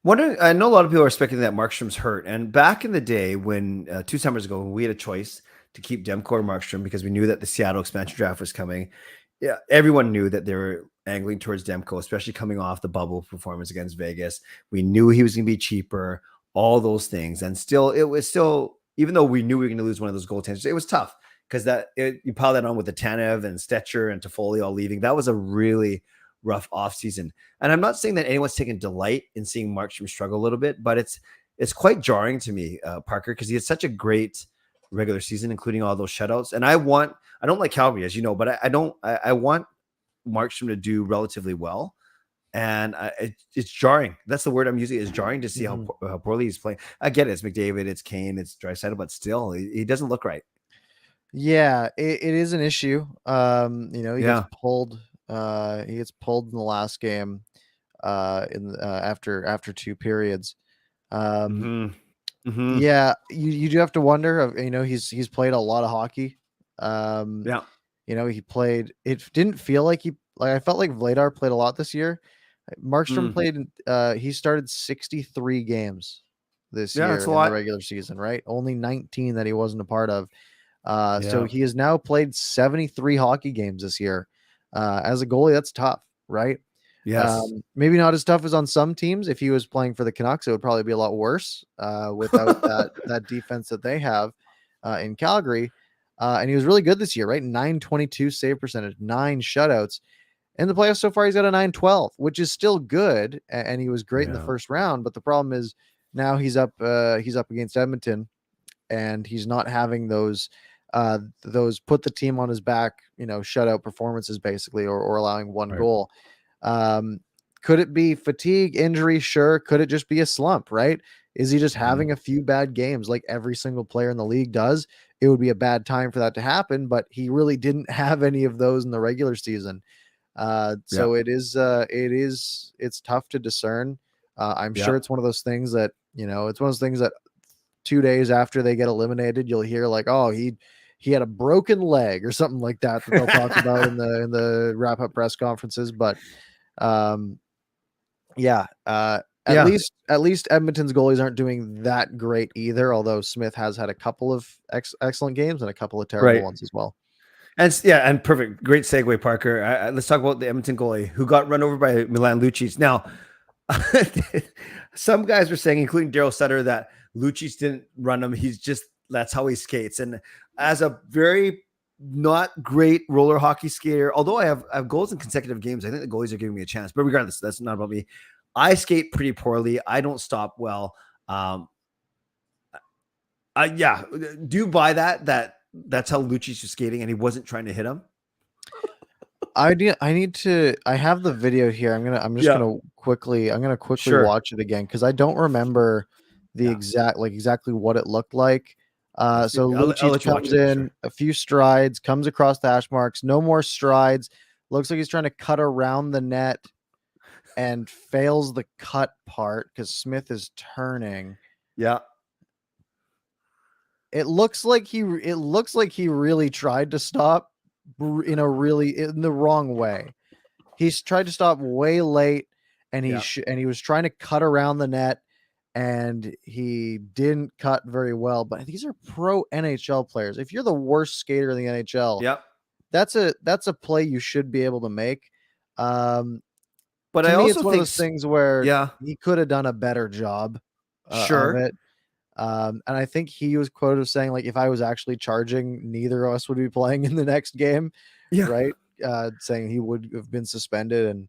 I know a lot of people are speculating that Markstrom's hurt. And back in the day when 2 summers ago, when we had a choice to keep Demko or Markstrom because we knew that the Seattle expansion draft was coming, everyone knew that they were angling towards Demko, especially coming off the bubble performance against Vegas. We knew he was going to be cheaper, all those things. And it was still, even though we knew we were going to lose one of those goaltenders, it was tough because you pile that on with the Tanev and Stetcher and Toffoli all leaving. That was a really rough offseason. And I'm not saying that anyone's taking delight in seeing Markstrom struggle a little bit, but it's quite jarring to me, Parker, because he had such a great regular season, including all those shutouts. And I don't like Calgary, as you know, but I want Markstrom to do relatively well. And it's jarring. That's the word I'm using, is jarring to see how poorly he's playing. I get it. It's McDavid, it's Kane, it's Draisaitl, but still, he doesn't look right. Yeah, it is an issue. He gets pulled. He gets pulled in the last game, after 2 periods. Yeah, you do have to wonder. He's played a lot of hockey. He played. It didn't feel like I felt like Vladar played a lot this year. Markstrom played. He started 63 games this year in the regular season, right? Only 19 that he wasn't a part of. So he has now played 73 hockey games this year. As a goalie, that's tough, right? Yes. Maybe not as tough as on some teams. If he was playing for the Canucks, it would probably be a lot worse without that defense that they have in Calgary. And he was really good this year, right? 922 save percentage, 9 shutouts. In the playoffs so far, he's got a 912, which is still good. And he was great in the first round. But the problem is now he's up against Edmonton, and he's not having those put the team on his back, shutout performances basically, or allowing 1 goal. Could it be fatigue, injury? Sure. Could it just be a slump, right? Is he just having a few bad games like every single player in the league does? It would be a bad time for that to happen, but he really didn't have any of those in the regular season. So it's tough to discern. I'm sure it's one of those things that, it's one of those things that 2 days after they get eliminated, you'll hear like, oh, he had a broken leg or something like that they'll talk about in the wrap up press conferences. But at least Edmonton's goalies aren't doing that great either. Although Smith has had a couple of excellent games and a couple of terrible ones as well. And perfect. Great segue, Parker. Let's talk about the Edmonton goalie who got run over by Milan Lucic. Now, some guys were saying, including Daryl Sutter, that Lucic didn't run him. That's how he skates. And as a very not great roller hockey skater. Although I have goals in consecutive games, I think the goalies are giving me a chance. But regardless, that's not about me. I skate pretty poorly. I don't stop well. Yeah. Do you buy that's how Lucic was skating, and he wasn't trying to hit him? I need to. I have the video here. I'm just gonna quickly. I'm gonna quickly Sure. watch it again because I don't remember the exactly what it looked like. So I'll Lucic let you watch comes it. in Sure. a few strides, comes across the hash marks, no more strides. Looks like he's trying to cut around the net and fails the cut part because Smith is turning. Yeah. It looks like he really tried to stop in the wrong way. He's tried to stop way late, and he was trying to cut around the net, and he didn't cut very well. But these are pro NHL players. If you're the worst skater in the NHL, Yep. that's a play you should be able to make. But to I me, also it's one of those things where he could have done a better job of it. And I think he was quoted as saying, like, if I was actually charging, neither of us would be playing in the next game. Yeah. Right. Saying he would have been suspended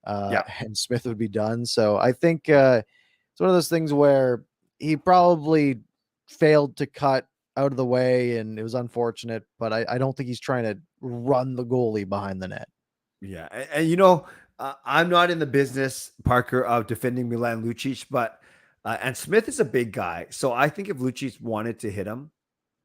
and Smith would be done. So I think it's one of those things where he probably failed to cut out of the way, and it was unfortunate, but I don't think he's trying to run the goalie behind the net. Yeah. And I'm not in the business, Parker, of defending Milan Lucic, but and Smith is a big guy. So I think if Lucic wanted to hit him,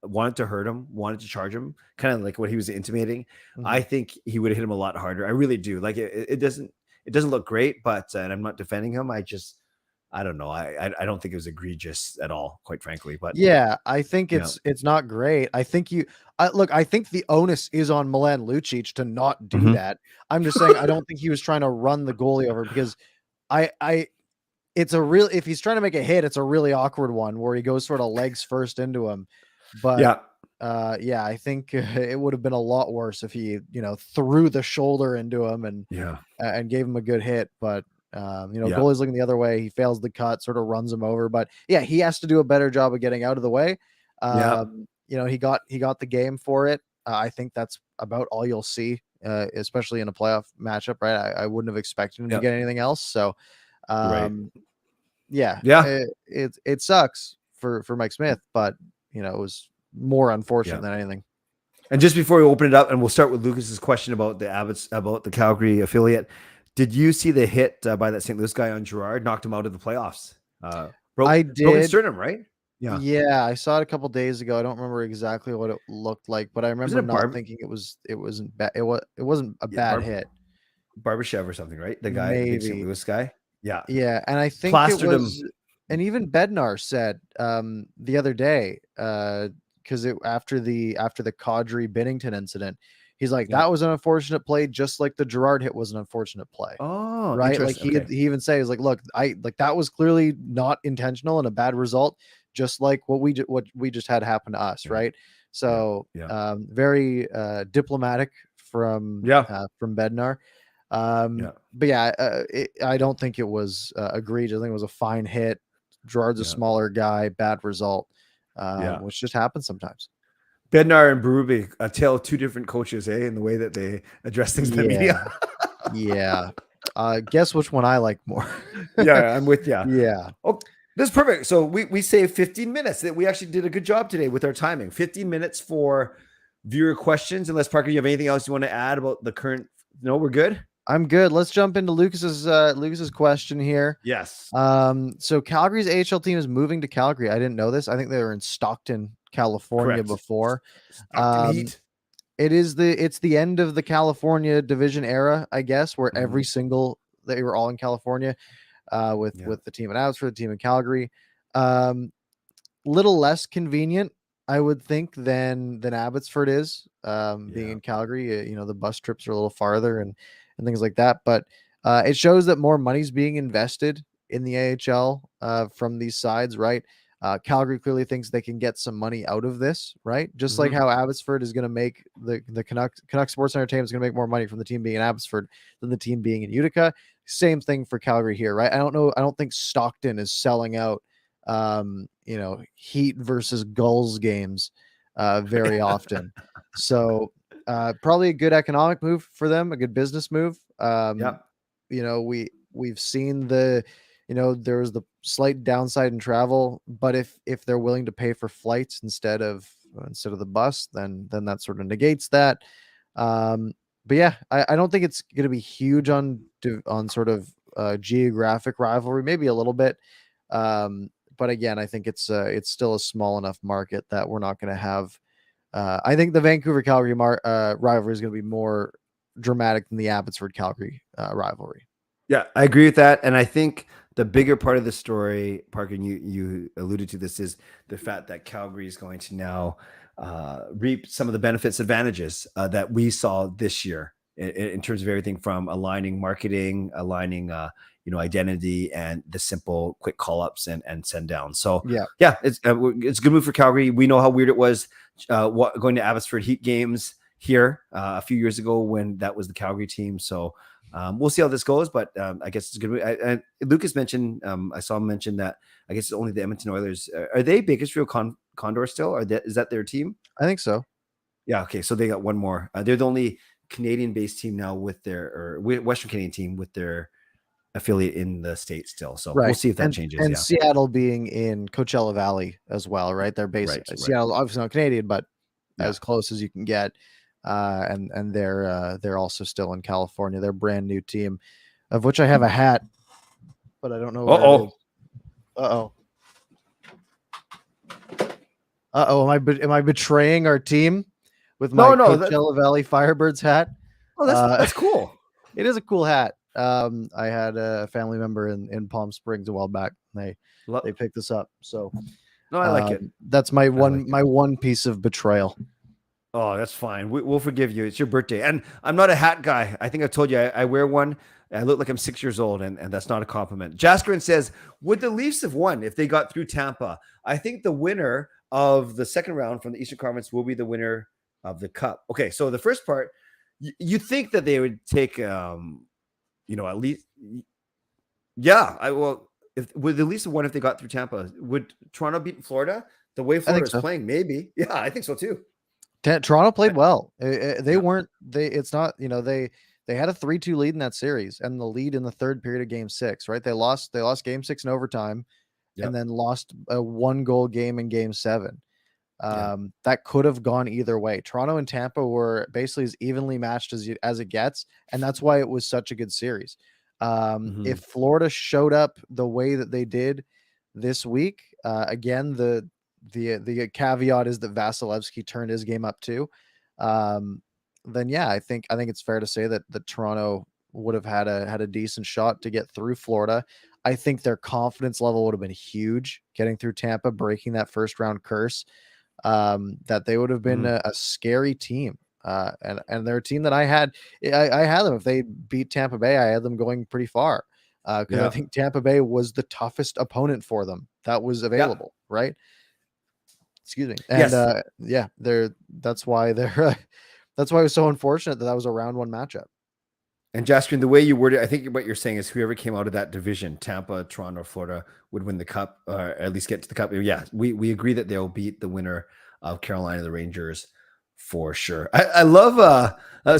wanted to hurt him, wanted to charge him, kind of like what he was intimating, I think he would have hit him a lot harder. I really do. Like it doesn't look great, but and I'm not defending him. I don't know. I don't think it was egregious at all, quite frankly. But yeah, I think it's not great. I think I think the onus is on Milan Lucic to not do that. I'm just saying I don't think he was trying to run the goalie over because if he's trying to make a hit, it's a really awkward one where he goes sort of legs first into him. But I think it would have been a lot worse if he, threw the shoulder into him and gave him a good hit. But goalie's looking the other way. He fails the cut, sort of runs him over. But yeah, he has to do a better job of getting out of the way. He got the game for it. I think that's about all you'll see, especially in a playoff matchup, right? I wouldn't have expected him to get anything else. So, it sucks for Mike Smith, but it was more unfortunate than anything. And just before we open it up, and we'll start with Lucas's question about the Calgary affiliate. Did you see the hit by that St. Louis guy on Girard? Knocked him out of the playoffs. I did. Broken sternum, right? Yeah, I saw it a couple days ago. I don't remember exactly what it looked like, but I remember not thinking it wasn't bad. It wasn't a bad hit. Barbashev or something, right? The guy, the big St. Louis guy. Yeah. Yeah, and I think plastered it was him. And even Bednar said the other day, because after the Kadri Binnington incident, he's like, that was an unfortunate play, just like the Girard hit was an unfortunate play. Oh, right. Like he even says, like, look, that was clearly not intentional and a bad result, just like what we just had happen to us, right? So very diplomatic from Bednar. But yeah, I don't think it was egregious. I think it was a fine hit. Girard's a smaller guy, bad result, which just happens sometimes. Bednar and Berube, a tale of two different coaches, in the way that they address things in the media. Yeah. Guess which one I like more. Yeah, I'm with you. Yeah. Oh, that's perfect. So we saved 15 minutes. That we actually did a good job today with our timing. 15 minutes for viewer questions. Unless, Parker, you have anything else you want to add about the current? No, we're good. I'm good. Let's jump into Lucas's question here. Yes. So Calgary's AHL team is moving to Calgary. I didn't know this. I think they were in Stockton, California before. It's the end of the California division era, I guess, where they were all in California, with the team in Abbotsford, the team in Calgary. Little less convenient, I would think, than Abbotsford is, being in Calgary. The bus trips are a little farther and things like that. But it shows that more money's being invested in the AHL from these sides, right? Calgary clearly thinks they can get some money out of this, right? Just like how Abbotsford is going to make the Canucks Sports Entertainment is going to make more money from the team being in Abbotsford than the team being in Utica. Same thing for Calgary here, right? I don't think Stockton is selling out, Heat versus Gulls games very often. So probably a good economic move for them, a good business move. Yeah. We've seen there was the slight downside in travel, but if they're willing to pay for flights instead of the bus, then that sort of negates that. Um, but yeah, I don't think it's going to be huge on sort of geographic rivalry, maybe a little bit. But again, I think it's still a small enough market that we're not going to have. I think the Vancouver Calgary rivalry is going to be more dramatic than the Abbotsford Calgary rivalry. Yeah, I agree with that. And I think the bigger part of the story, Parker, and you alluded to this, is the fact that Calgary is going to now reap some of the benefits, advantages that we saw this year in terms of everything from aligning marketing, aligning identity, and the simple quick call ups and send down. So Yeah, it's a good move for Calgary. We know how weird it was going to Abbotsford Heat games here a few years ago when that was the Calgary team. So we'll see how this goes, but I guess it's good. Lucas mentioned, I saw him mention that I guess it's only the Edmonton Oilers. Are they Bakersfield Condor still? Is that their team? I think so. Yeah. Okay. So they got one more. They're the only Canadian-based team now or Western Canadian team with their affiliate in the States still. So Right. we'll see if that changes. And Yeah. Seattle being in Coachella Valley as well, right? They're based Right. Seattle, obviously not Canadian, but Yeah. as close as you can get. And they're also still in California. They're a brand new team, of which I have a hat, but I don't know where it is. Uh-oh. Am I betraying our team with my Coachella Valley Firebirds hat? Oh, that's cool. It is a cool hat. I had a family member in Palm Springs a while back. They picked this up. So no, I like it. That's my one piece of betrayal. Oh, that's fine. We'll forgive you. It's your birthday. And I'm not a hat guy. I think I told you I wear one. I look like I'm 6 years old, and that's not a compliment. Jaskrin says, would the Leafs have won if they got through Tampa? I think the winner of the second round from the Eastern Conference will be the winner of the Cup. Okay, so the first part, you think that they would take, at least, yeah. Would the Leafs have won if they got through Tampa? Would Toronto beat Florida the way Florida is playing? Maybe. Yeah, I think so too. Toronto played well. They had a 3-2 lead in that series, and the lead in the third period of game 6, right? They lost game 6 in overtime, and then lost a 1-goal game in game 7. That could have gone either way. Toronto and Tampa were basically as evenly matched as it gets, and that's why it was such a good series. If Florida showed up the way that they did this week, again, the caveat is that Vasilevsky turned his game up too. Then yeah, I think it's fair to say that Toronto would have had a decent shot to get through Florida. I think their confidence level would have been huge getting through Tampa, breaking that first round curse. That they would have been a scary team. And they're a team that I had them. If they beat Tampa Bay, I had them going pretty far. Because I think Tampa Bay was the toughest opponent for them that was available, right? Excuse me. And that's why it was so unfortunate that was a round 1 matchup. And Jaskrin, the way you worded, I think what you're saying is whoever came out of that division, Tampa, Toronto, Florida, would win the Cup, or at least get to the Cup. Yeah, we agree that they'll beat the winner of Carolina, the Rangers, for sure. I love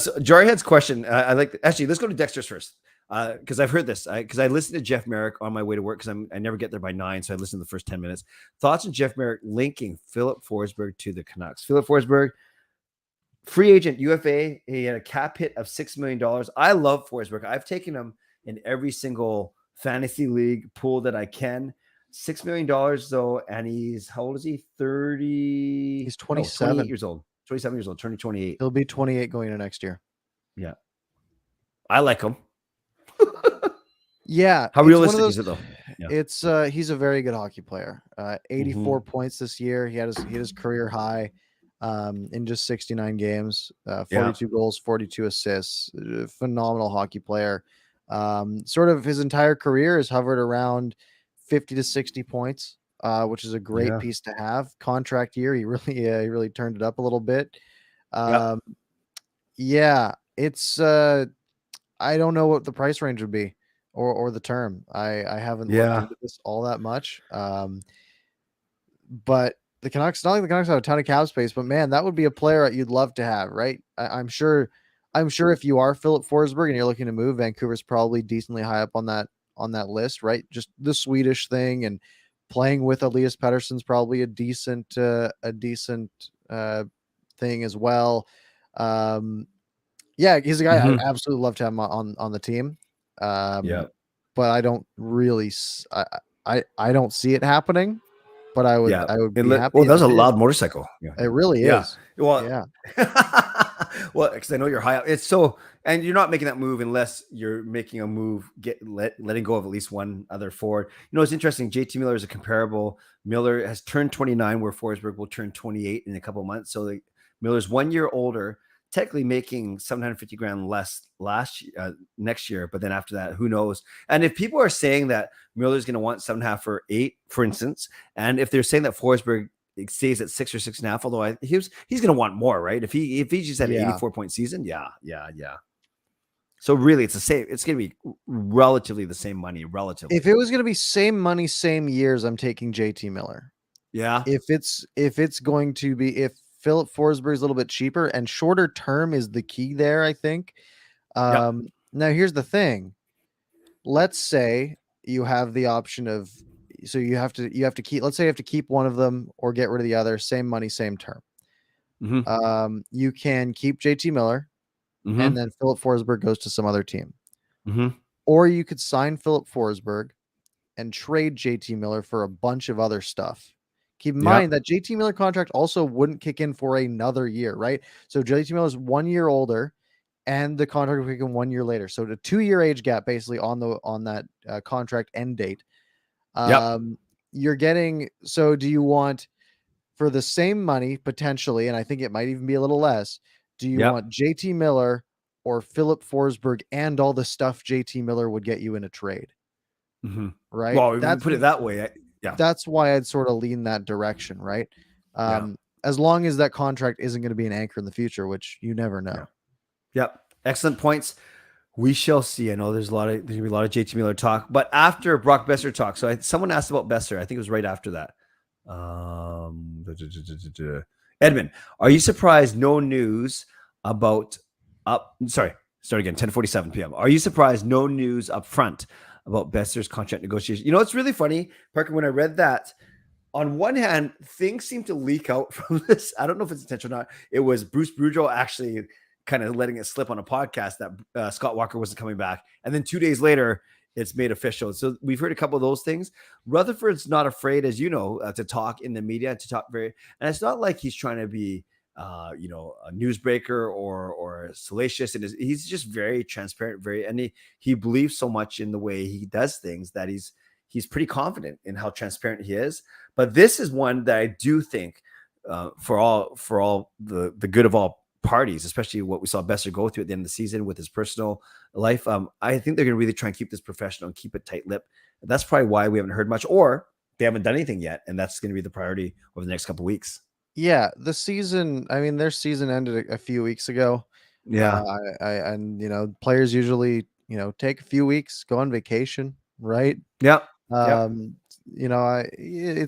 so Jarhead's question. I like. Actually, let's go to Dexter's first, because I've heard this. Because I listened to Jeff Merrick on my way to work, because I never get there by 9, so I listened to the first 10 minutes. Thoughts on Jeff Merrick linking Philip Forsberg to the Canucks? Philip Forsberg, free agent, UFA. He had a cap hit of $6 million. I love Forsberg. I've taken him in every single fantasy league pool that I can. $6 million though, and he's, how old is he? 30. He's 27. 28 years old. 27 years old, turning 28. He'll be 28 going into next year. Yeah. I like him. Yeah. How realistic is it though? Yeah. It's he's a very good hockey player. 84 points this year. He had his career high in just 69 games, 42 goals, 42 assists. Phenomenal hockey player. Sort of his entire career has hovered around 50 to 60 points, which is a great piece to have. Contract year, he really turned it up a little bit. It's I don't know what the price range would be or the term. I haven't looked into this all that much. But the Canucks, not like the Canucks have a ton of cap space, but man, that would be a player you'd love to have, right? I'm sure. I'm sure if you are Philip Forsberg and you're looking to move, Vancouver's probably decently high up on that list, right? Just the Swedish thing and playing with Elias Pettersson's probably a decent thing as well. Yeah, he's a guy I absolutely love to have on the team. Yeah. But I don't really I don't see it happening. But I would be happy. Well, that was if a it loud did. motorcycle. Yeah. It really Yeah. is. Well, Yeah. well, because I know you're high up. It's so, and you're not making that move unless you're making a move, letting go of at least one other forward. You know, it's interesting. JT Miller is a comparable. Miller has turned 29, where Forsberg will turn 28 in a couple of months. So Miller's 1 year older, technically making $750,000 less next year. But then after that, who knows? And if people are saying that Miller's going to want 7.5 or 8, for instance, and if they're saying that Forsberg stays at 6 or 6.5, although he's going to want more, right? If he just had an 84-point season, yeah. So really, it's the same. It's going to be relatively the same money. Relatively, if it was going to be same money, same years, I'm taking JT Miller. Yeah. If it's going to be, if Philip Forsberg is a little bit cheaper and shorter term is the key there, I think. Now here's the thing. Let's say you have the option of, so you have to keep, let's say you have to keep one of them or get rid of the other, same money, same term. You can keep JT Miller and then Philip Forsberg goes to some other team. Or you could sign Philip Forsberg and trade JT Miller for a bunch of other stuff. Keep in mind that JT Miller contract also wouldn't kick in for another year, right? So JT Miller is 1 year older and the contract will kick in 1 year later. So the 2-year age gap basically on that contract end date. You're getting, so do you want, for the same money potentially, and I think it might even be a little less, do you want JT Miller or Philip Forsberg and all the stuff JT Miller would get you in a trade? Right? Well, if you put it that way, that's why I'd sort of lean that direction, right? As long as that contract isn't going to be an anchor in the future, which you never know. Excellent points. We shall see. I know there's going to be a lot of JT Miller talk, but after Brock Besser talk. So someone asked about Besser. I think it was right after that. Edmund, are you surprised no news about start again, 10:47 p.m. Are you surprised no news up front about Besser's contract negotiation? You know, it's really funny, Parker, when I read that, on one hand, things seem to leak out from this. I don't know if it's intentional or not. It was Bruce Boudreau actually kind of letting it slip on a podcast that Scott Walker wasn't coming back. And then 2 days later, it's made official. So we've heard a couple of those things. Rutherford's not afraid, as you know, to talk in the media, and it's not like he's trying to be, a newsbreaker or salacious. And he's just very transparent, and he believes so much in the way he does things that he's pretty confident in how transparent he is. But this is one that I do think, for all the good of all parties, especially what we saw Besser go through at the end of the season with his personal life. I think they're going to really try and keep this professional and keep it tight-lipped. That's probably why we haven't heard much, or they haven't done anything yet. And that's going to be the priority over the next couple of weeks. Yeah. The season, I mean, their season ended a few weeks ago. And players usually, take a few weeks, go on vacation. Right. It's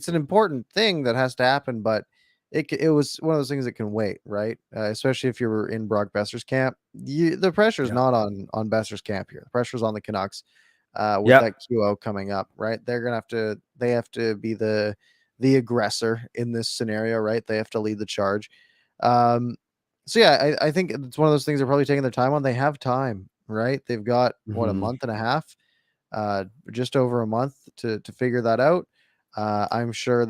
an important thing that has to happen, but it was one of those things that can wait, right? Especially if you're in Brock Besser's camp. The pressure is not on Besser's camp here. The pressure's on the Canucks with that QO coming up, right? They have to be the aggressor in this scenario, right? They have to lead the charge. I think it's one of those things they're probably taking their time on. They have time, right? They've got a month and a half, just over a month to figure that out. I'm sure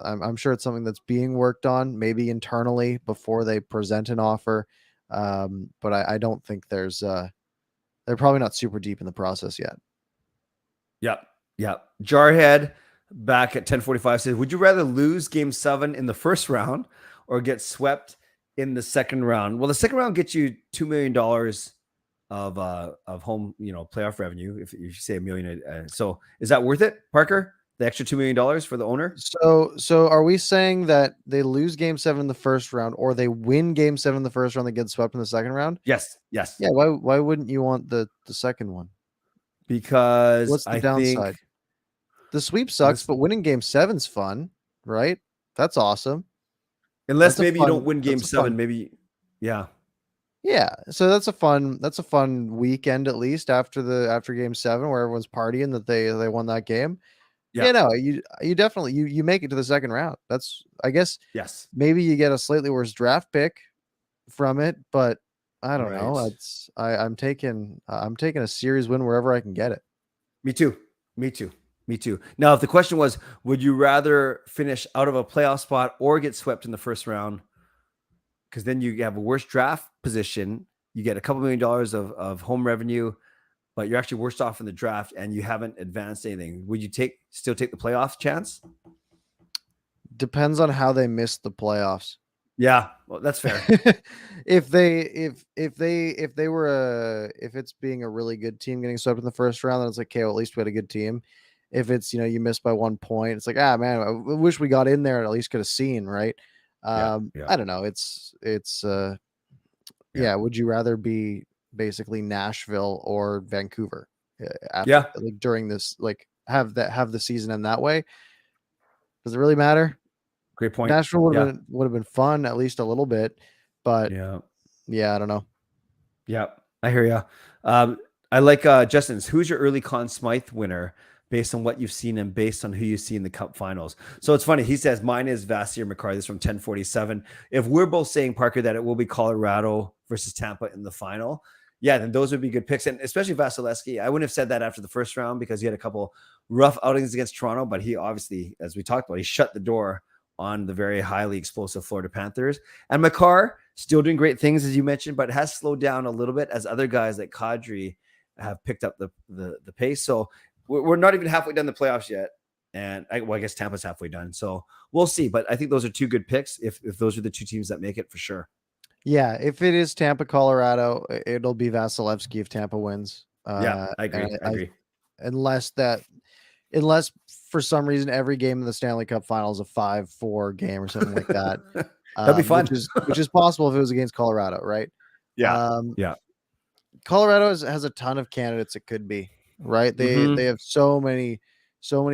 I'm sure it's something that's being worked on, maybe internally before they present an offer. But I don't think they're probably not super deep in the process yet. Jarhead back at 10:45 says, would you rather lose game 7 in the first round or get swept in the second round? Well, the second round gets you $2 million of home, playoff revenue. If you say $1 million. So is that worth it, Parker? The extra $2 million for the owner? So are we saying that they lose game 7 in the first round, or they win game 7 in the first round, they get swept in the second round? Yes. Yeah. Why wouldn't you want the second one? Because what's the downside? The sweep sucks, but winning game 7's fun, right? That's awesome. Unless That's a maybe you don't fun. win game That's a fun. 7, maybe. Yeah. Yeah, so that's a fun weekend at least after game 7 where everyone's partying that they won that game. Yeah. Yeah, no, you definitely you make it to the second round. That's I guess Yes. maybe you get a slightly worse draft pick from it, but I don't know. Right. I'm taking a series win wherever I can get it. Me too. Me too. Me too. Now, if the question was, would you rather finish out of a playoff spot or get swept in the first round? Because then you have a worse draft position. You get a couple $1 million of home revenue, but you're actually worse off in the draft and you haven't advanced anything. Would you still take the playoff chance? Depends on how they missed the playoffs. Yeah, well, that's fair. if it's being a really good team getting swept in the first round, then it's like, okay, well, at least we had a good team. If it's, you missed by 1 point, it's like, man, I wish we got in there and at least could have seen, right? Yeah. I don't know. Yeah. Would you rather be basically Nashville or Vancouver? After, like during this, like have the season end that way? Does it really matter? Great point. Nashville would have been fun at least a little bit, but yeah, I don't know. Yeah, I hear you. I like Justin's. Who's your early Conn Smythe winner based on what you've seen and based on who you see in the Cup Finals? So it's funny. He says mine is Vassir McCarr. This is from 1047. If we're both saying, Parker, that it will be Colorado versus Tampa in the final, yeah, then those would be good picks. And especially Vasilevsky. I wouldn't have said that after the first round because he had a couple rough outings against Toronto, but he obviously, as we talked about, he shut the door on the very highly explosive Florida Panthers. And McCarr still doing great things, as you mentioned, but has slowed down a little bit as other guys like Kadri have picked up the pace. So we're not even halfway done the playoffs yet. And I guess Tampa's halfway done. So we'll see. But I think those are two good picks if those are the two teams that make it for sure. Yeah, if it is Tampa, Colorado, it'll be Vasilevsky if Tampa wins. Yeah, I agree. Unless for some reason every game in the Stanley Cup final is a 5-4 game or something like that. That'd be fun. Which is possible if it was against Colorado, right? Yeah. Colorado has a ton of candidates it could be, right? They have so many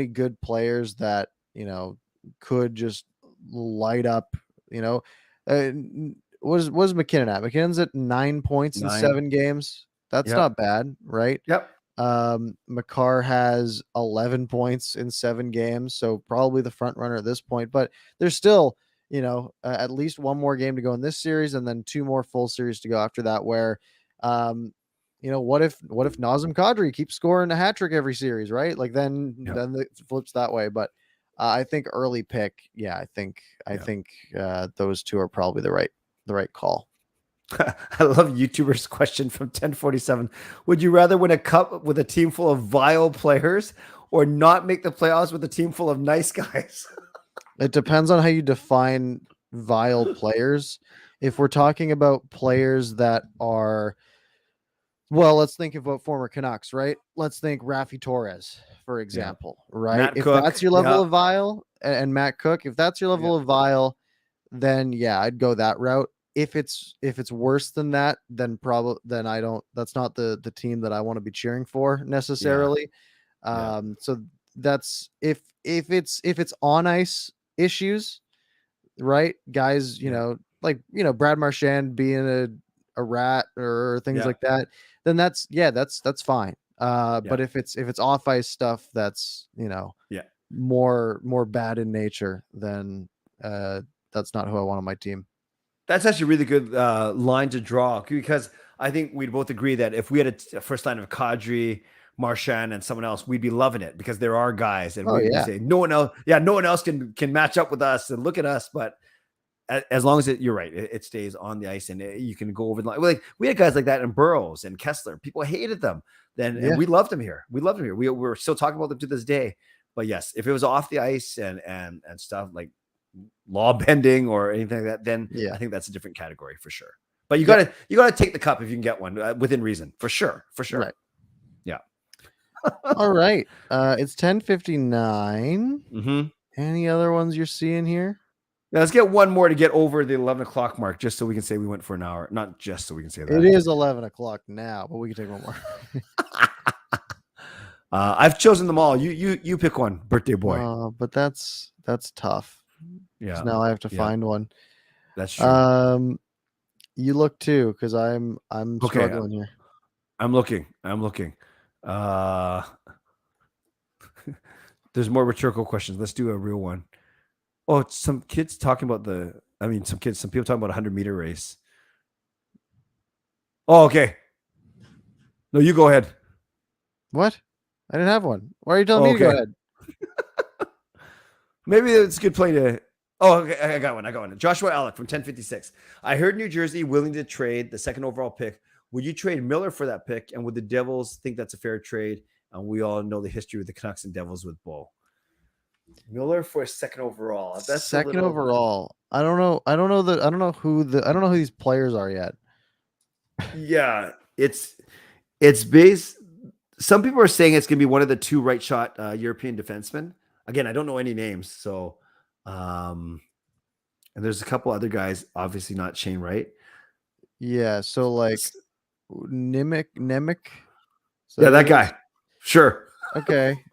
good players that, could just light up, what is McKinnon at? McKinnon's at 9 points in 7 games. That's not bad, right? Yep. McCarr has 11 points in 7 games, so probably the front runner at this point, but there's still, at least one more game to go in this series and then 2 more full series to go after that where, what if Nazem Kadri keeps scoring a hat trick every series, right? Like then it flips that way, but I think early pick, I think those two are probably the right call. I love YouTuber's question from 1047. Would you rather win a cup with a team full of vile players or not make the playoffs with a team full of nice guys? It depends on how you define vile players. If we're talking about players that are, well, let's think about former Canucks, right? Let's think Raffi Torres, for example, right? Matt if Cook, that's your level of vile, and Matt Cook, if that's your level of vile, then I'd go that route. If it's worse than that, then that's not the team that I want to be cheering for necessarily. So that's if it's on ice issues, right? Guys, Brad Marchand being a rat or things like that, then that's fine. But if it's off ice stuff that's, more bad in nature, then that's not who I want on my team. That's actually a really good line to draw because I think we'd both agree that if we had a first line of Kadri, Marchand, and someone else, we'd be loving it because there are guys and we'd say no one else can match up with us and look at us. But as long as you're right, it stays on the ice and you can go over the line. Like we had guys like that in Burrows and Kessler. People hated them then, and we loved them here. We're still talking about them to this day. But yes, if it was off the ice and stuff like law bending or anything like that, then I think that's a different category for sure. But you gotta take the cup if you can get one within reason, for sure. Right. Yeah. All right. It's 10:59. Any other ones you're seeing here? Now let's get one more to get over the 11 o'clock mark, just so we can say we went for an hour. Not just so we can say that. It is 11 o'clock now, but we can take one more. I've chosen them all. You pick one, birthday boy. But that's tough. Yeah. Now I have to Yeah. find one. That's true. You look too, because I'm Okay. struggling here. I'm looking. There's more rhetorical questions. Let's do a real one. Oh, it's some kids talking about some people talking about a 100-meter race. Oh, okay. No, you go ahead. What? I didn't have one. Why are you telling Oh, me to go okay. ahead? Maybe it's a good play to. Oh, okay. I got one. Joshua Alec from 1056. I heard New Jersey willing to trade the second overall pick. Would you trade Miller for that pick? And would the Devils think that's a fair trade? And we all know the history with the Canucks and Devils with Bo. Miller for a second overall. That's Second overall. I don't know. I don't know who these players are yet. Yeah, it's based. Some people are saying it's going to be one of the two right shot European defensemen. Again, I don't know any names, so and there's a couple other guys, obviously not Shane Wright. Yeah, so like Nemec. Yeah, that guy. Sure. Okay.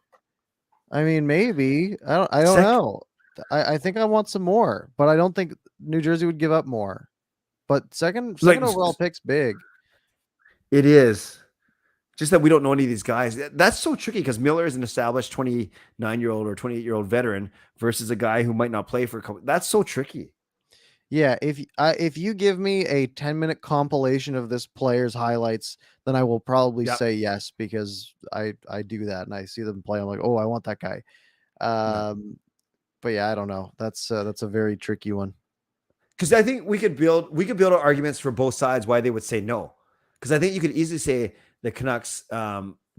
I mean, maybe. I don't know. I think I want some more, but I don't think New Jersey would give up more. But second overall pick's big. It is. Just that we don't know any of these guys. That's so tricky because Miller is an established 29-year-old or 28-year-old veteran versus a guy who might not play for a couple. That's so tricky. Yeah, if you give me a 10-minute compilation of this player's highlights, then I will probably say yes, because I do that and I see them play. I'm like, oh, I want that guy. But yeah, I don't know. That's a very tricky one. Because I think we could build arguments for both sides why they would say no. Because I think you could easily say the Canucks,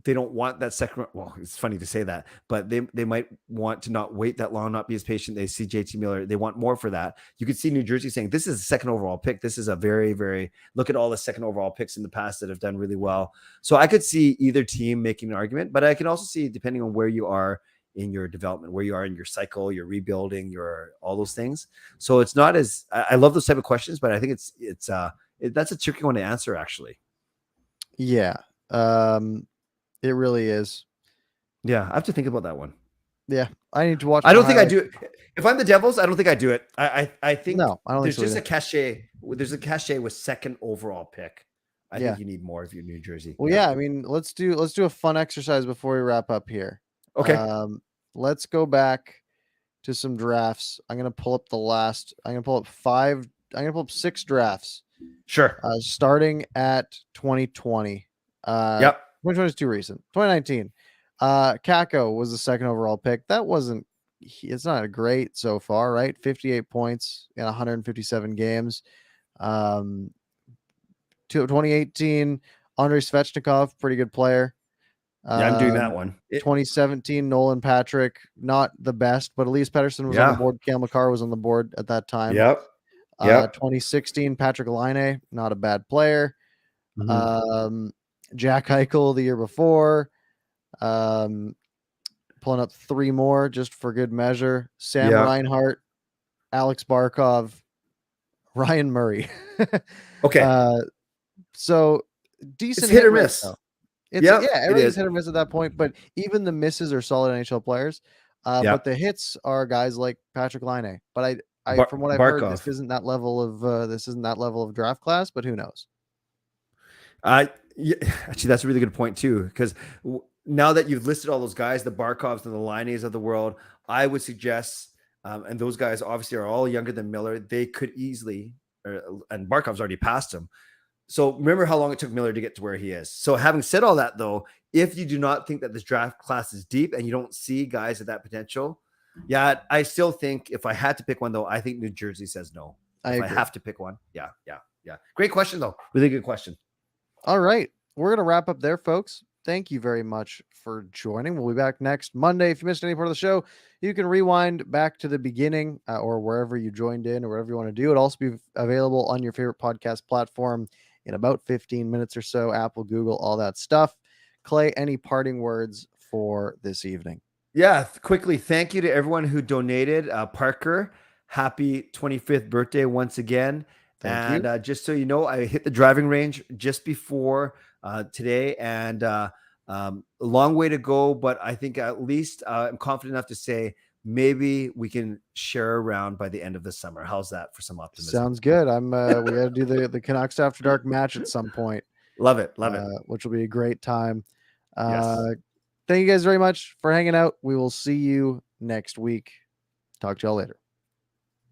they don't want that second. Well, it's funny to say that, but they might want to not wait that long, not be as patient. They see JT Miller. They want more for that. You could see New Jersey saying, this is a second overall pick. This is a very, very, look at all the second overall picks in the past that have done really well. So I could see either team making an argument, but I can also see, depending on where you are in your development, where you are in your cycle, your rebuilding, your all those things. So it's not as, I love those type of questions, but I think that's a tricky one to answer, actually. Yeah. It really is. Yeah, I have to think about that one. Yeah, I need to watch. I don't think I do it. If I'm the Devils, I don't think I do it. I think no, I don't there's think so just a cachet. There's a cachet with second overall pick. I think you need more if you're New Jersey. Well, yeah. I mean, let's do a fun exercise before we wrap up here. Okay. Let's go back to some drafts. I'm gonna pull up I'm gonna pull up 6 drafts. Sure. Starting at 2020. Yep. 2020 is too recent. 2019. Kako was the second overall pick. It's not great so far, right? 58 points in 157 games. 2018, Andrei Svechnikov, pretty good player. Yeah, I'm doing that one. 2017, Nolan Patrick, not the best, but Elias Pettersson was on the board. Cale Makar was on the board at that time. Yep. 2016, Patrick Laine, not a bad player. Mm-hmm. Jack Eichel the year before. Pulling up 3 more just for good measure. Sam Reinhart, Alex Barkov, Ryan Murray. Okay. So decent. It's hit or miss. Everything's hit or miss at that point, but even the misses are solid NHL players. But the hits are guys like Patrick Laine. But I from what I've heard, this isn't that level of draft class, but who knows? Actually, that's a really good point too, because now that you've listed all those guys, the Barkovs and the Laines of the world, I would suggest, and those guys obviously are all younger than Miller, they could easily, and Barkov's already passed him. So remember how long it took Miller to get to where he is. So having said all that, though, if you do not think that this draft class is deep and you don't see guys at that potential, I still think if I had to pick one, though, I think New Jersey says no. If I have to pick one. Yeah. Great question, though. Really good question. All right. We're going to wrap up there, folks. Thank you very much for joining. We'll be back next Monday. If you missed any part of the show, you can rewind back to the beginning or wherever you joined in or whatever you want to do. It'll also be available on your favorite podcast platform in about 15 minutes or so. Apple, Google, all that stuff. Clay, any parting words for this evening? Yeah, quickly. Thank you to everyone who donated. Parker, happy 25th birthday once again. Thank you. Just so you know, I hit the driving range just before today, and a long way to go, but I think at least I'm confident enough to say maybe we can share around by the end of the summer. How's that for some optimism? Sounds good. We got to do the Canucks After Dark match at some point. Love it. Which will be a great time. Yes. Thank you guys very much for hanging out. We will see you next week. Talk to y'all later.